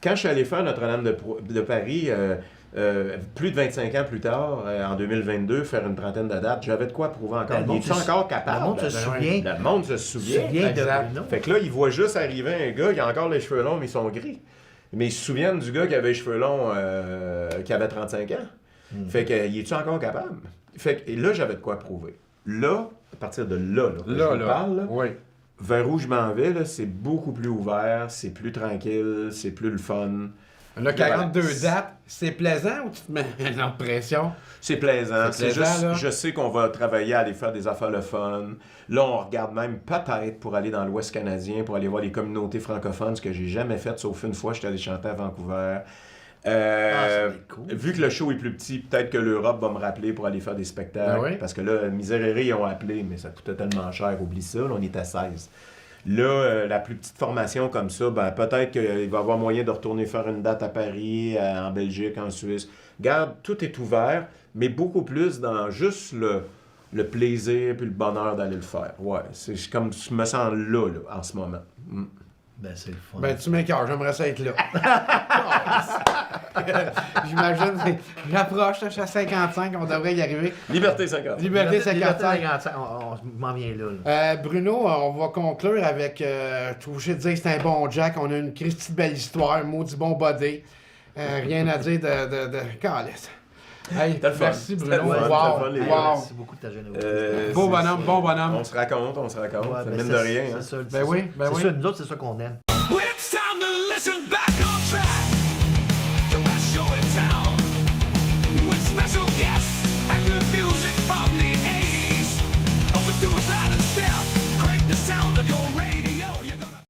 Quand je suis allé faire Notre-Dame de Paris, plus de 25 ans plus tard, en 2022, faire une trentaine de dates, j'avais de quoi prouver encore. Ben, le monde Il est se- encore capable? Le monde se souvient. Le monde se souvient. Souvient de Exact. Bruno. Fait que là, il voit juste arriver un gars, il a encore les cheveux longs, mais ils sont gris. Mais ils se souviennent du gars qui avait les cheveux longs, qui avait 35 ans. Fait que, il est-tu encore capable? Fait que, et là, j'avais de quoi prouver. Là, à partir de là, que je vous parle, là, Oui. vers où je m'en vais, là, c'est beaucoup plus ouvert, c'est plus tranquille, c'est plus le fun. Là, 42 Voilà. dates, c'est plaisant ou tu te mets l'impression? C'est plaisant. C'est C'est plaisant, juste, là. je sais qu'on va travailler à aller faire des affaires le fun. Là, on regarde même peut-être pour aller dans l'Ouest canadien, pour aller voir les communautés francophones, ce que j'ai jamais fait, sauf une fois, j'étais allé chanter à Vancouver. ça va être cool. Vu que le show est plus petit, peut-être que l'Europe va me rappeler pour aller faire des spectacles. Ben oui. Parce que là, Miseréry, ils ont appelé, mais ça coûtait tellement cher, oublie ça, là, on est à 16. Là, la plus petite formation comme ça, ben, peut-être qu'il va y avoir moyen de retourner faire une date à Paris, en Belgique, en Suisse. Regarde, tout est ouvert, mais beaucoup plus dans juste le plaisir puis le bonheur d'aller le faire. Ouais, c'est comme je me sens là en ce moment. Mm. Ben, c'est le fun. Ben, tu m'écœures, j'aimerais ça être là. J'imagine, j'approche, je suis à 55, on devrait y arriver. Liberté 50. Liberté 55. On m'en vient là. Bruno, on va conclure avec, tu es obligé de dire que c'est un bon Jack, on a une Christy belle histoire, maudit bon body. Rien à dire de Calisse. Hey, C'était le fun. merci C'était Bruno. le fun, Wow, c'était le fun, les gars. wow. Merci beaucoup de ta générosité. Beau C'est- bonhomme, bon bonhomme. On se raconte. Ouais, ben, Mine c'est- de rien. c'est Hein. ça, Ben c'est oui, ça. ben C'est oui. ça, nous autres, c'est ça qu'on aime. When it's time to listen back